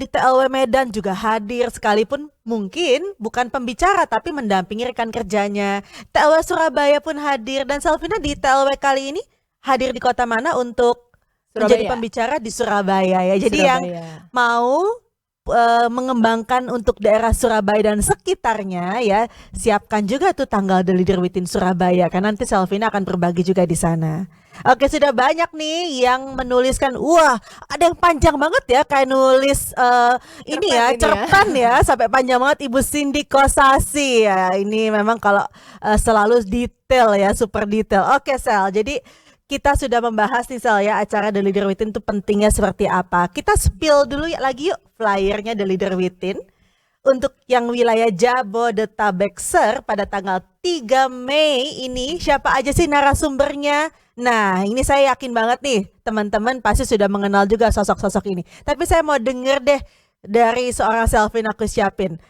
di TLW Medan juga hadir, sekalipun mungkin bukan pembicara tapi mendampingi rekan kerjanya. TLW Surabaya pun hadir, dan Selvina di TLW kali ini hadir di kota mana untuk menjadi Surabaya. pembicara? Di Surabaya ya. Di Jadi yang Surabaya. mau mengembangkan untuk daerah Surabaya dan sekitarnya ya, siapkan juga tuh tanggal The Leader Within Surabaya, kan nanti Selvina akan berbagi juga di sana. Oke, sudah banyak nih yang menuliskan, wah ada yang panjang banget ya, kayak nulis ini ya, Cerpen ini ya. cerpen ya, sampai panjang banget. Ibu Cindy Kosasi ya, ini memang kalau selalu detail ya, super detail. Oke Sel, jadi kita sudah membahas nih Sel ya, acara The Leader Within itu pentingnya seperti apa. Kita spill dulu ya lagi yuk flyernya The Leader Within. Untuk yang wilayah Jabodetabek Ser pada tanggal 3 Mei ini, siapa aja sih narasumbernya? Nah, ini saya yakin banget nih, teman-teman pasti sudah mengenal juga sosok-sosok ini. Tapi saya mau denger deh dari seorang Selvin aku siapin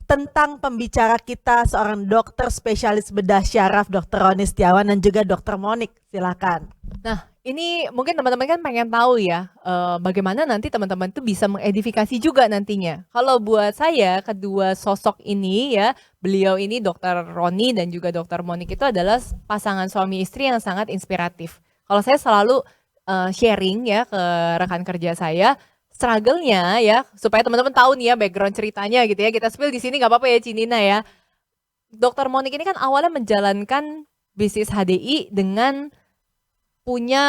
tentang pembicara kita, seorang dokter spesialis bedah syaraf, Dr. Roni Setiawan dan juga Dr. Monik. Silakan. Nah, ini mungkin teman-teman kan pengen tahu ya, bagaimana nanti teman-teman tuh bisa mengedifikasi juga nantinya. Kalau buat saya, kedua sosok ini ya, beliau ini Dr. Roni dan juga Dr. Monik itu adalah pasangan suami istri yang sangat inspiratif. Kalau saya selalu sharing ya ke rekan kerja saya, struggle-nya ya, supaya teman-teman tahu nih ya background ceritanya gitu ya. Kita spill di sini nggak apa-apa ya Cinina ya. Dr. Monik ini kan awalnya menjalankan bisnis HDI dengan punya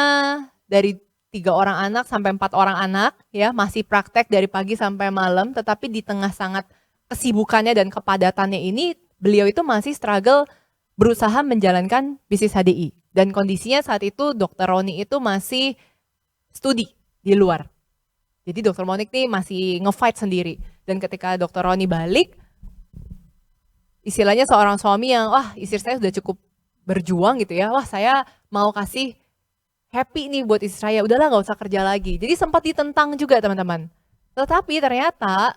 dari 3 orang anak sampai 4 orang anak ya, masih praktek dari pagi sampai malam, tetapi di tengah sangat kesibukannya dan kepadatannya ini beliau itu masih struggle berusaha menjalankan bisnis HDI, dan kondisinya saat itu Dr. Roni itu masih studi di luar. Jadi Dr. Monik nih masih nge-fight sendiri, dan ketika Dr. Roni balik, istilahnya seorang suami yang wah istri saya sudah cukup berjuang gitu ya, wah saya mau kasih happy nih buat istri saya, udahlah nggak usah kerja lagi. Jadi sempat ditentang juga teman-teman. Tetapi ternyata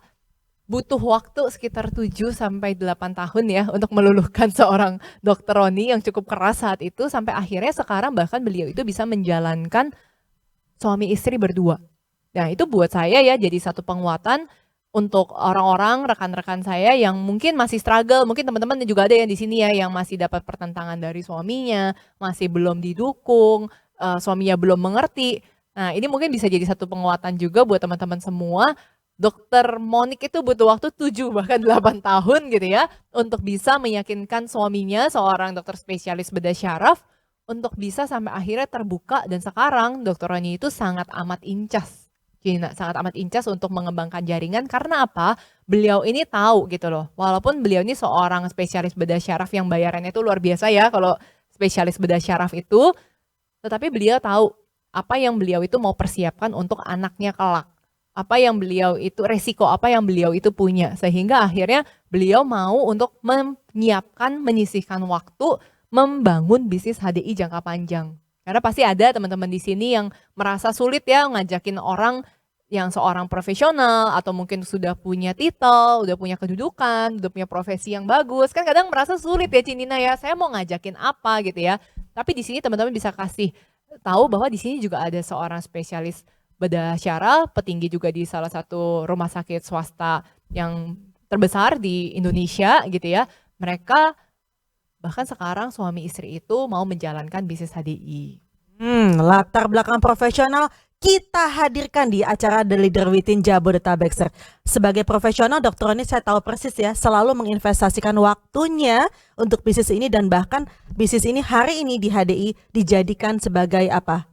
butuh waktu sekitar 7 sampai 8 tahun ya untuk meluluhkan seorang Dr. Roni yang cukup keras saat itu, sampai akhirnya sekarang bahkan beliau itu bisa menjalankan suami istri berdua. Nah itu buat saya ya jadi satu penguatan untuk orang-orang, rekan-rekan saya yang mungkin masih struggle, mungkin teman-teman juga ada yang di sini ya yang masih dapat pertentangan dari suaminya, masih belum didukung, suaminya belum mengerti. Nah ini mungkin bisa jadi satu penguatan juga buat teman-teman semua. Dokter Monik itu butuh waktu 7 bahkan 8 tahun gitu ya untuk bisa meyakinkan suaminya, seorang dokter spesialis bedah syaraf, untuk bisa sampai akhirnya terbuka, dan sekarang Dokter Roni itu sangat amat incas. Gina, sangat amat incas untuk mengembangkan jaringan. Karena apa? Beliau ini tahu gitu loh. Walaupun beliau ini seorang spesialis bedah syaraf yang bayarannya itu luar biasa ya kalau spesialis bedah syaraf itu, tetapi beliau tahu apa yang beliau itu mau persiapkan untuk anaknya kelak. Apa yang beliau itu, resiko apa yang beliau itu punya. Sehingga akhirnya beliau mau untuk menyiapkan, menyisihkan waktu membangun bisnis HDI jangka panjang. Karena pasti ada teman-teman di sini yang merasa sulit ya ngajakin orang yang seorang profesional atau mungkin sudah punya titel, udah punya kedudukan, udah punya profesi yang bagus. Kan kadang merasa sulit ya Cinina ya, saya mau ngajakin apa gitu ya. Tapi di sini teman-teman bisa kasih tahu bahwa di sini juga ada seorang spesialis bedah syaraf, petinggi juga di salah satu rumah sakit swasta yang terbesar di Indonesia gitu ya. Mereka bahkan sekarang suami istri itu mau menjalankan bisnis HDI. Latar belakang profesional kita hadirkan di acara The Leader Within Jabodetabek Ser. Sebagai profesional, Dr. Roni saya tahu persis ya, selalu menginvestasikan waktunya untuk bisnis ini, dan bahkan bisnis ini hari ini di HDI dijadikan sebagai apa?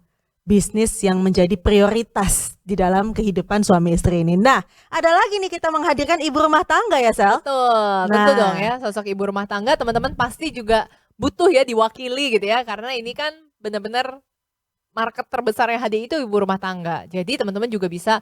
Bisnis yang menjadi prioritas di dalam kehidupan suami istri ini. Nah, ada lagi nih kita menghadirkan ibu rumah tangga ya, Sel? Betul, tentu Nah. dong ya, sosok ibu rumah tangga teman-teman pasti juga butuh ya diwakili gitu ya, karena ini kan benar-benar market terbesarnya HDI itu ibu rumah tangga. Jadi teman-teman juga bisa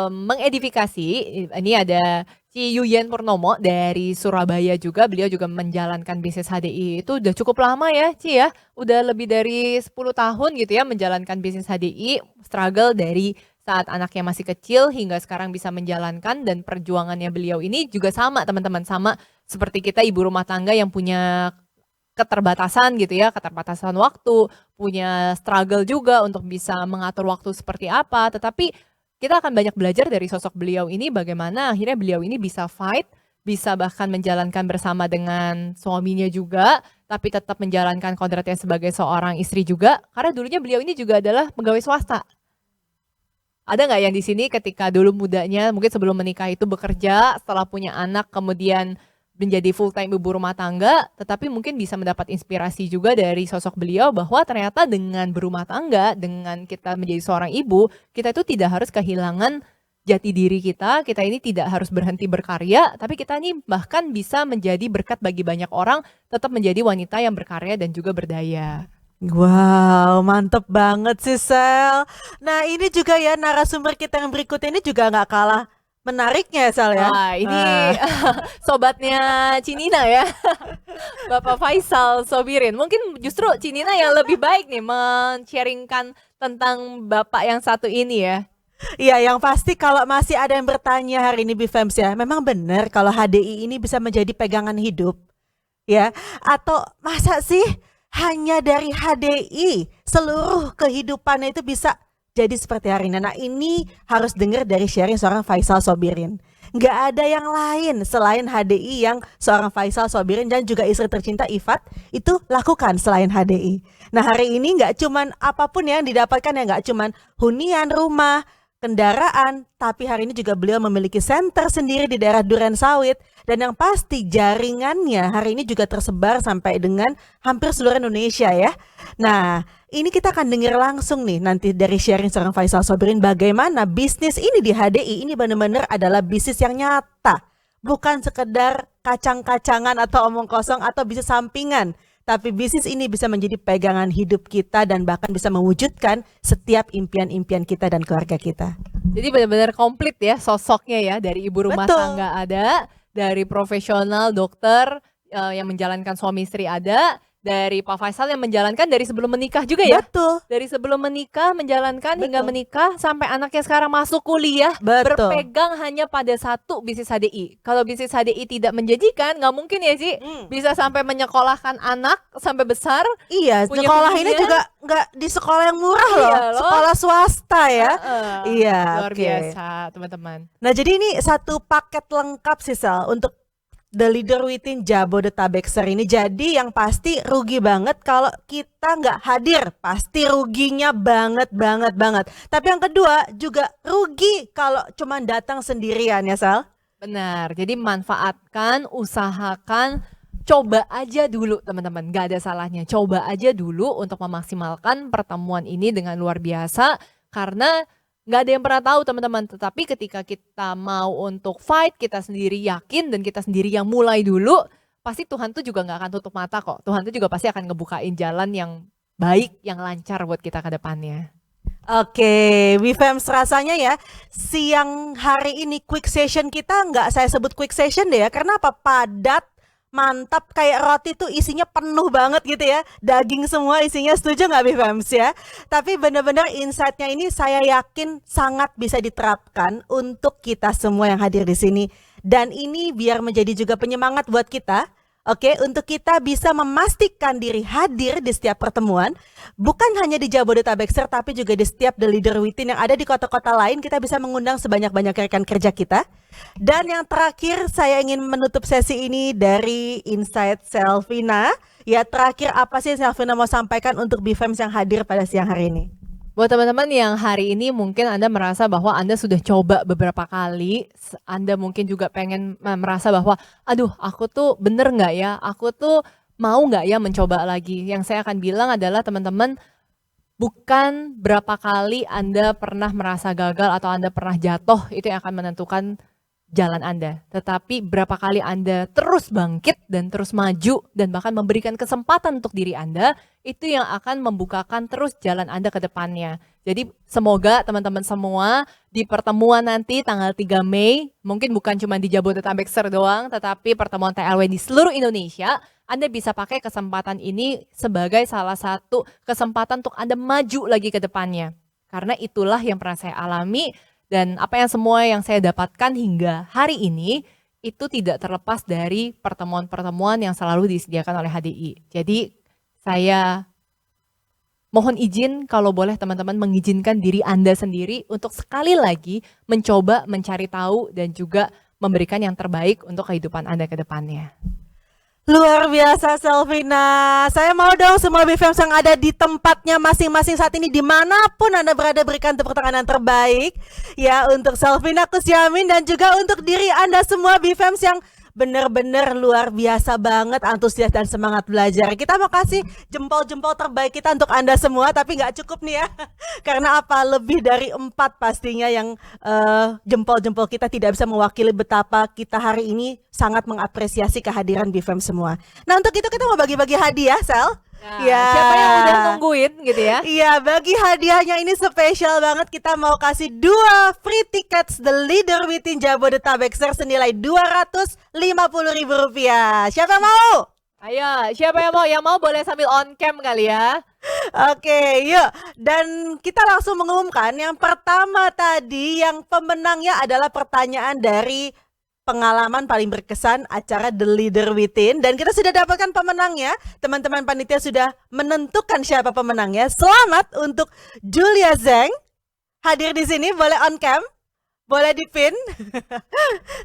mengedifikasi, ini ada Ci Yuyen Purnomo dari Surabaya juga, beliau juga menjalankan bisnis HDI itu udah cukup lama ya Ci ya, udah lebih dari 10 tahun gitu ya menjalankan bisnis HDI, struggle dari saat anaknya masih kecil hingga sekarang bisa menjalankan, dan perjuangannya beliau ini juga sama teman-teman, sama seperti kita ibu rumah tangga yang punya keterbatasan gitu ya, keterbatasan waktu, punya struggle juga untuk bisa mengatur waktu seperti apa, tetapi kita akan banyak belajar dari sosok beliau ini bagaimana akhirnya beliau ini bisa fight, bisa bahkan menjalankan bersama dengan suaminya juga, tapi tetap menjalankan kodratnya sebagai seorang istri juga, karena dulunya beliau ini juga adalah pegawai swasta. Ada nggak yang di sini ketika dulu mudanya, mungkin sebelum menikah itu bekerja, setelah punya anak kemudian menjadi full time ibu rumah tangga, tetapi mungkin bisa mendapat inspirasi juga dari sosok beliau bahwa ternyata dengan berumah tangga, dengan kita menjadi seorang ibu, kita itu tidak harus kehilangan jati diri kita ini tidak harus berhenti berkarya, tapi kita ini bahkan bisa menjadi berkat bagi banyak orang, tetap menjadi wanita yang berkarya dan juga berdaya. Wow, mantep banget sih Sel. Nah ini juga ya narasumber kita yang berikutnya ini juga nggak kalah menariknya Sel ya. Wah, ini sobatnya Cinina ya. Bapak Faisal Sobirin. Mungkin justru Cinina yang lebih baik nih men-sharingkan tentang Bapak yang satu ini ya. Iya, yang pasti kalau masih ada yang bertanya hari ini BFEMS ya, memang benar kalau HDI ini bisa menjadi pegangan hidup. Ya, atau masa sih hanya dari HDI seluruh kehidupannya itu bisa jadi seperti hari ini. Nah ini harus dengar dari sharing seorang Faisal Sobirin. Nggak ada yang lain selain HDI yang seorang Faisal Sobirin dan juga istri tercinta Ifat itu lakukan selain HDI. Nah hari ini nggak cuman apapun yang didapatkan, ya nggak cuman hunian rumah, kendaraan, tapi hari ini juga beliau memiliki center sendiri di daerah Duren Sawit, dan yang pasti jaringannya hari ini juga tersebar sampai dengan hampir seluruh Indonesia ya. Nah ini kita akan dengar langsung nih nanti dari sharing seorang Faisal Sobirin bagaimana bisnis ini di HDI ini benar-benar adalah bisnis yang nyata, bukan sekedar kacang-kacangan atau omong kosong atau bisnis sampingan, tapi bisnis ini bisa menjadi pegangan hidup kita dan bahkan bisa mewujudkan setiap impian-impian kita dan keluarga kita. Jadi benar-benar komplit ya sosoknya ya, dari ibu rumah Betul. tangga ada, dari profesional dokter yang menjalankan suami istri ada, dari Pak Faisal yang menjalankan dari sebelum menikah juga ya. Betul. Dari sebelum menikah menjalankan Betul. hingga menikah sampai anaknya sekarang masuk kuliah, Betul. berpegang hanya pada satu bisnis HDI. Kalau bisnis HDI tidak menjanjikan, nggak mungkin ya sih bisa sampai menyekolahkan anak sampai besar. Iya, punya sekolah ini hunian. juga nggak di sekolah yang murah Iya loh, loh. sekolah swasta ya. Iya, Luar oke. biasa teman-teman. Nah jadi ini satu paket lengkap sih Sal untuk The Leader Within Jabodetabek ini. Jadi yang pasti rugi banget kalau kita nggak hadir, pasti ruginya banget. Tapi yang kedua juga rugi kalau cuma datang sendirian ya Sal. Benar, jadi manfaatkan, usahakan, coba aja dulu teman-teman, gak ada salahnya. Coba aja dulu untuk memaksimalkan pertemuan ini dengan luar biasa, karena gak ada yang pernah tahu teman-teman. Tetapi ketika kita mau untuk fight, kita sendiri yakin dan kita sendiri yang mulai dulu, pasti Tuhan tuh juga gak akan tutup mata kok. Tuhan tuh juga pasti akan ngebukain jalan yang baik, yang lancar buat kita ke depannya. Oke, WeFams rasanya ya siang hari ini quick session kita nggak saya sebut quick session deh ya, karena apa? Padat, mantap, kayak roti tuh isinya penuh banget gitu ya, daging semua isinya, setuju nggak WeFams ya? Tapi benar-benar insight-nya ini saya yakin sangat bisa diterapkan untuk kita semua yang hadir di sini, dan ini biar menjadi juga penyemangat buat kita. Oke, untuk kita bisa memastikan diri hadir di setiap pertemuan, bukan hanya di Jabodetabek, tapi juga di setiap The Leader Within yang ada di kota-kota lain. Kita bisa mengundang sebanyak-banyak rekan kerja kita. Dan yang terakhir, saya ingin menutup sesi ini dari Insight Selvina. Ya, terakhir apa sih Selvina mau sampaikan untuk BFEMS yang hadir pada siang hari ini? Buat teman-teman yang hari ini mungkin Anda merasa bahwa Anda sudah coba beberapa kali, Anda mungkin juga pengen merasa bahwa, aduh aku tuh bener nggak ya, aku tuh mau nggak ya mencoba lagi. Yang saya akan bilang adalah teman-teman, bukan berapa kali Anda pernah merasa gagal atau Anda pernah jatuh, itu yang akan menentukan jalan Anda. Tetapi berapa kali Anda terus bangkit dan terus maju dan bahkan memberikan kesempatan untuk diri Anda, itu yang akan membukakan terus jalan Anda ke depannya. Jadi semoga teman-teman semua di pertemuan nanti tanggal 3 Mei, mungkin bukan cuma di Jabodetabek doang, tetapi pertemuan TLW di seluruh Indonesia, Anda bisa pakai kesempatan ini sebagai salah satu kesempatan untuk Anda maju lagi ke depannya. Karena itulah yang pernah saya alami dan apa yang semua yang saya dapatkan hingga hari ini itu tidak terlepas dari pertemuan-pertemuan yang selalu disediakan oleh HDI. Jadi saya mohon izin kalau boleh teman-teman mengizinkan diri Anda sendiri untuk sekali lagi mencoba mencari tahu dan juga memberikan yang terbaik untuk kehidupan Anda ke depannya. Luar biasa Selvina. Saya mau dong semua BFM yang ada di tempatnya masing-masing saat ini dimanapun Anda berada berikan tepuk tangan yang terbaik ya untuk Selvina Kusyamin dan juga untuk diri Anda semua BFM yang benar-benar luar biasa banget, antusias dan semangat belajar. Kita mau kasih jempol-jempol terbaik kita untuk Anda semua, tapi nggak cukup nih ya. Karena apa? Lebih dari 4 pastinya yang jempol-jempol kita tidak bisa mewakili betapa kita hari ini sangat mengapresiasi kehadiran BFM semua. Nah untuk itu kita mau bagi-bagi hadiah, Sel. Nah, siapa yang udah nungguin gitu ya? Iya, bagi hadiahnya ini spesial banget. Kita mau kasih 2 free tickets The Leader Within Jabodetabek senilai Rp250.000. Siapa mau? Ayo, siapa yang mau? Yang mau boleh sambil on cam kali ya. Oke, yuk. Dan kita langsung mengumumkan yang pertama tadi, yang pemenangnya adalah pertanyaan dari pengalaman paling berkesan acara The Leader Within. Dan kita sudah dapatkan pemenangnya. Teman-teman panitia sudah menentukan siapa pemenangnya. Selamat untuk Julia Zeng. Hadir di sini, boleh on cam, boleh di pin.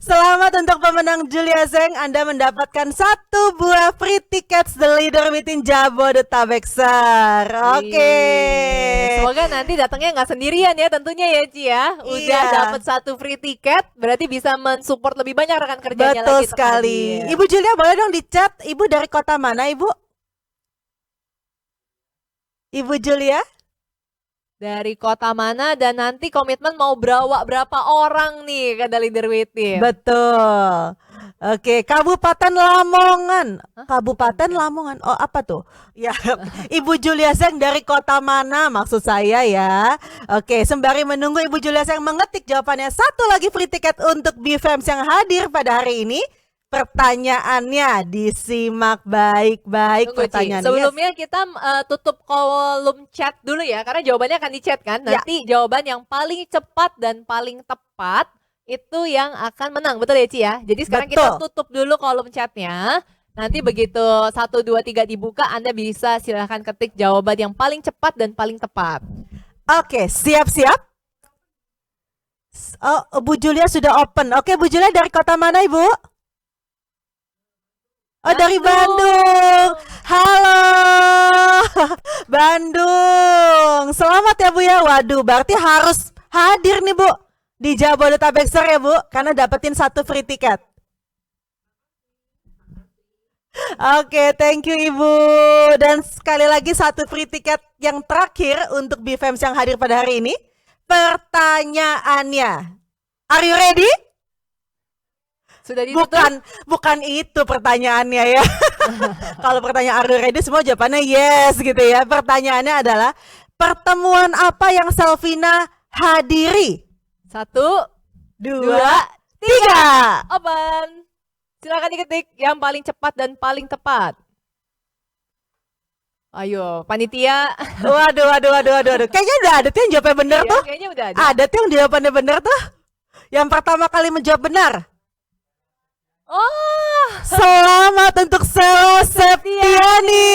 Selamat untuk pemenang Julia Zeng. Anda mendapatkan 1 buah free tickets The Leader Within Jabodetabek. Oke. Semoga nanti datangnya nggak sendirian ya tentunya ya Ci ya. Udah dapat 1 free tiket, berarti bisa mensupport lebih banyak rekan kerjanya. Betul lagi. sekali. Ibu Julia boleh dong di chat. Ibu dari kota mana Ibu? Ibu Julia? Dari kota mana dan nanti komitmen mau bawa berapa orang nih ke The Leader Within? Betul. Oke, Kabupaten Lamongan. Kabupaten Lamongan. Oh, apa tuh? Ya, Ibu Julia Zeng dari kota mana maksud saya ya. Oke, sembari menunggu Ibu Julia Zeng mengetik jawabannya, 1 lagi free ticket untuk BFMs yang hadir pada hari ini. Pertanyaannya disimak baik-baik. Pertanyaannya. Sebelumnya kita tutup kolom chat dulu ya, karena jawabannya akan di chat kan. Nanti jawaban yang paling cepat dan paling tepat itu yang akan menang, betul ya Ci ya? Jadi sekarang kita tutup dulu kolom chatnya. Nanti begitu 1, 2, 3 dibuka, Anda bisa silahkan ketik jawaban yang paling cepat dan paling tepat. Oke, siap-siap. Oh, Bu Julia sudah open. Oke, Bu Julia dari kota mana Ibu? Oh, dari Bandung. Halo. Bandung. Selamat ya Bu ya. Waduh, berarti harus hadir nih Bu di Jabodetabek ya Bu, karena dapetin 1 free tiket. Oke, thank you Ibu. Dan sekali lagi 1 free tiket yang terakhir untuk BFMs yang hadir pada hari ini. Pertanyaannya, are you ready? Sudah ditutup? Bukan itu pertanyaannya ya. Kalau pertanyaan are you ready semua jawabannya yes gitu ya. Pertanyaannya adalah pertemuan apa yang Selvina hadiri? 1, 2, 3. Open. Silakan diketik yang paling cepat dan paling tepat. Ayo, panitia. Waduh. Kayaknya udah ada tuh yang jawabnya benar tuh. Kayaknya udah ada. Ada tuh yang jawabannya benar tuh. Yang pertama kali menjawab benar. Oh, selamat untuk Sela Septiani.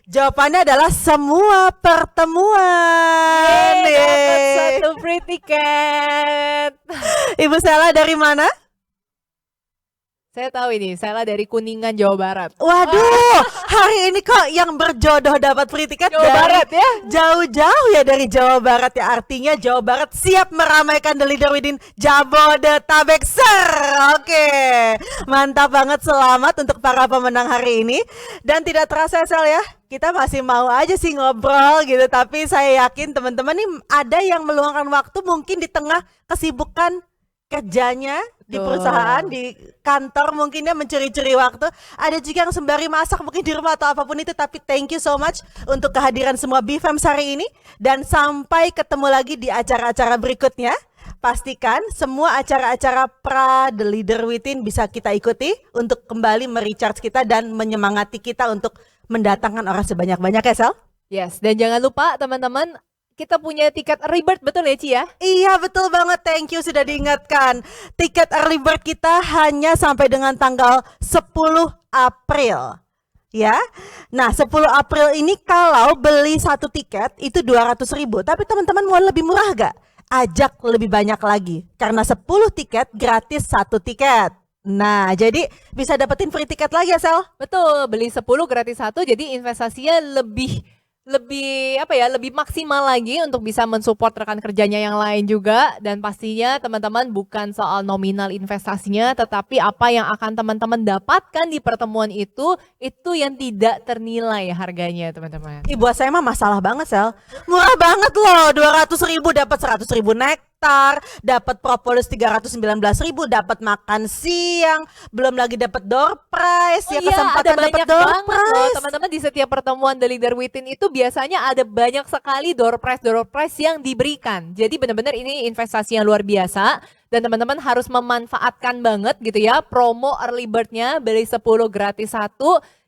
Jawabannya adalah semua pertemuan. Dapat 1 free tiket. Ibu Sela dari mana? Saya tahu ini, saya dari Kuningan, Jawa Barat. Waduh, hari ini kok yang berjodoh dapat free tiket Jawa Barat ya? Jauh-jauh ya dari Jawa Barat ya. Artinya Jawa Barat siap meramaikan The Leader Within Jabodetabek. Oke, mantap banget. Selamat untuk para pemenang hari ini. Dan tidak terasa Sel ya, kita masih mau aja sih ngobrol gitu. Tapi saya yakin teman-teman nih ada yang meluangkan waktu mungkin di tengah kesibukan kerjanya di Betul. perusahaan, di kantor mungkin ya mencuri-curi waktu. Ada juga yang sembari masak mungkin di rumah atau apapun itu. Tapi thank you so much untuk kehadiran semua BFMs hari ini. Dan sampai ketemu lagi di acara-acara berikutnya. Pastikan semua acara-acara pra The Leader Within bisa kita ikuti untuk kembali merecharge kita dan menyemangati kita untuk mendatangkan orang sebanyak-banyak ya Sel? Yes, dan jangan lupa teman-teman, kita punya tiket early bird, betul ya Ci ya? Iya betul banget, thank you sudah diingatkan. Tiket early bird kita hanya sampai dengan tanggal 10 April. Ya, nah 10 April ini kalau beli satu tiket itu 200.000. Tapi teman-teman mau lebih murah gak? Ajak lebih banyak lagi. Karena 10 tiket gratis satu tiket. Nah, jadi bisa dapetin free tiket lagi ya Sel? Betul, beli 10 gratis 1, jadi investasinya lebih maksimal lagi untuk bisa mensupport rekan kerjanya yang lain juga. Dan pastinya teman-teman bukan soal nominal investasinya, tetapi apa yang akan teman-teman dapatkan di pertemuan itu yang tidak ternilai harganya teman-teman. Ih, buat saya mah masalah banget Sel. Murah banget loh, 200.000 dapat 100.000 nektar, dapat propolis 319.000, dapat makan siang, belum lagi dapat door prize, ya kesempatan ada dapat banyak door banget loh prize. teman-teman. Di setiap pertemuan The Leader Within itu biasanya ada banyak sekali door prize yang diberikan. Jadi benar-benar ini investasi yang luar biasa dan teman-teman harus memanfaatkan banget gitu ya promo early bird-nya, beli 10 gratis 1.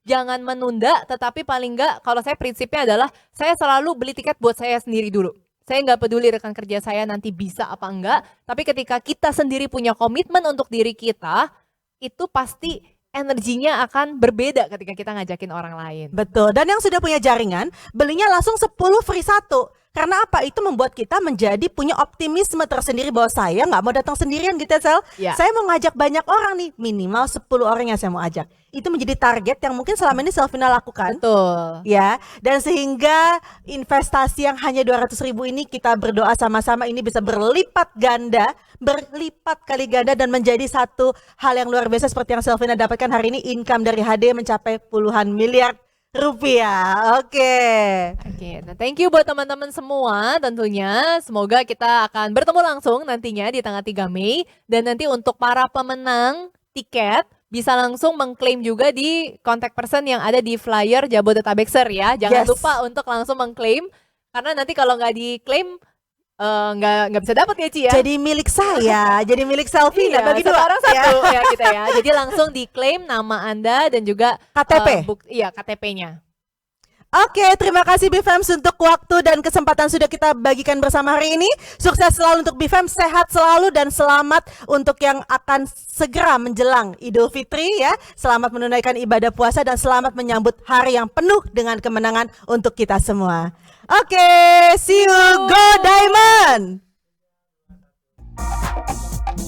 Jangan menunda, tetapi paling enggak kalau saya prinsipnya adalah saya selalu beli tiket buat saya sendiri dulu. Saya nggak peduli rekan kerja saya nanti bisa apa enggak, tapi ketika kita sendiri punya komitmen untuk diri kita, itu pasti energinya akan berbeda ketika kita ngajakin orang lain. Betul, dan yang sudah punya jaringan, belinya langsung 10 free 1. Karena apa? Itu membuat kita menjadi punya optimisme tersendiri bahwa saya nggak mau datang sendirian gitu ya Sel. Ya. Saya mau ngajak banyak orang nih, minimal 10 orang yang saya mau ajak. Itu menjadi target yang mungkin selama ini Selvina lakukan. Betul. Ya, dan sehingga investasi yang hanya 200.000 ini kita berdoa sama-sama ini bisa berlipat kali ganda dan menjadi satu hal yang luar biasa seperti yang Selvina dapatkan hari ini. Income dari HD mencapai puluhan miliar rupiah. Oke. Nah thank you buat teman-teman semua tentunya. Semoga kita akan bertemu langsung nantinya di tanggal 3 Mei. Dan nanti untuk para pemenang tiket bisa langsung mengklaim juga di contact person yang ada di flyer Jabodetabekser ya. Jangan Yes. lupa untuk langsung mengklaim. Karena nanti kalau nggak diklaim nggak bisa dapat ya Ci ya. Jadi milik saya, jadi milik Selvina Iya, bagi satu dua. orang satu ya kita ya. Jadi langsung diklaim nama Anda dan juga KTP. KTP-nya. Oke, terima kasih BFMs untuk waktu dan kesempatan sudah kita bagikan bersama hari ini. Sukses selalu untuk BFM, sehat selalu dan selamat untuk yang akan segera menjelang Idul Fitri ya. Selamat menunaikan ibadah puasa dan selamat menyambut hari yang penuh dengan kemenangan untuk kita semua. Oke, see you, go Diamond!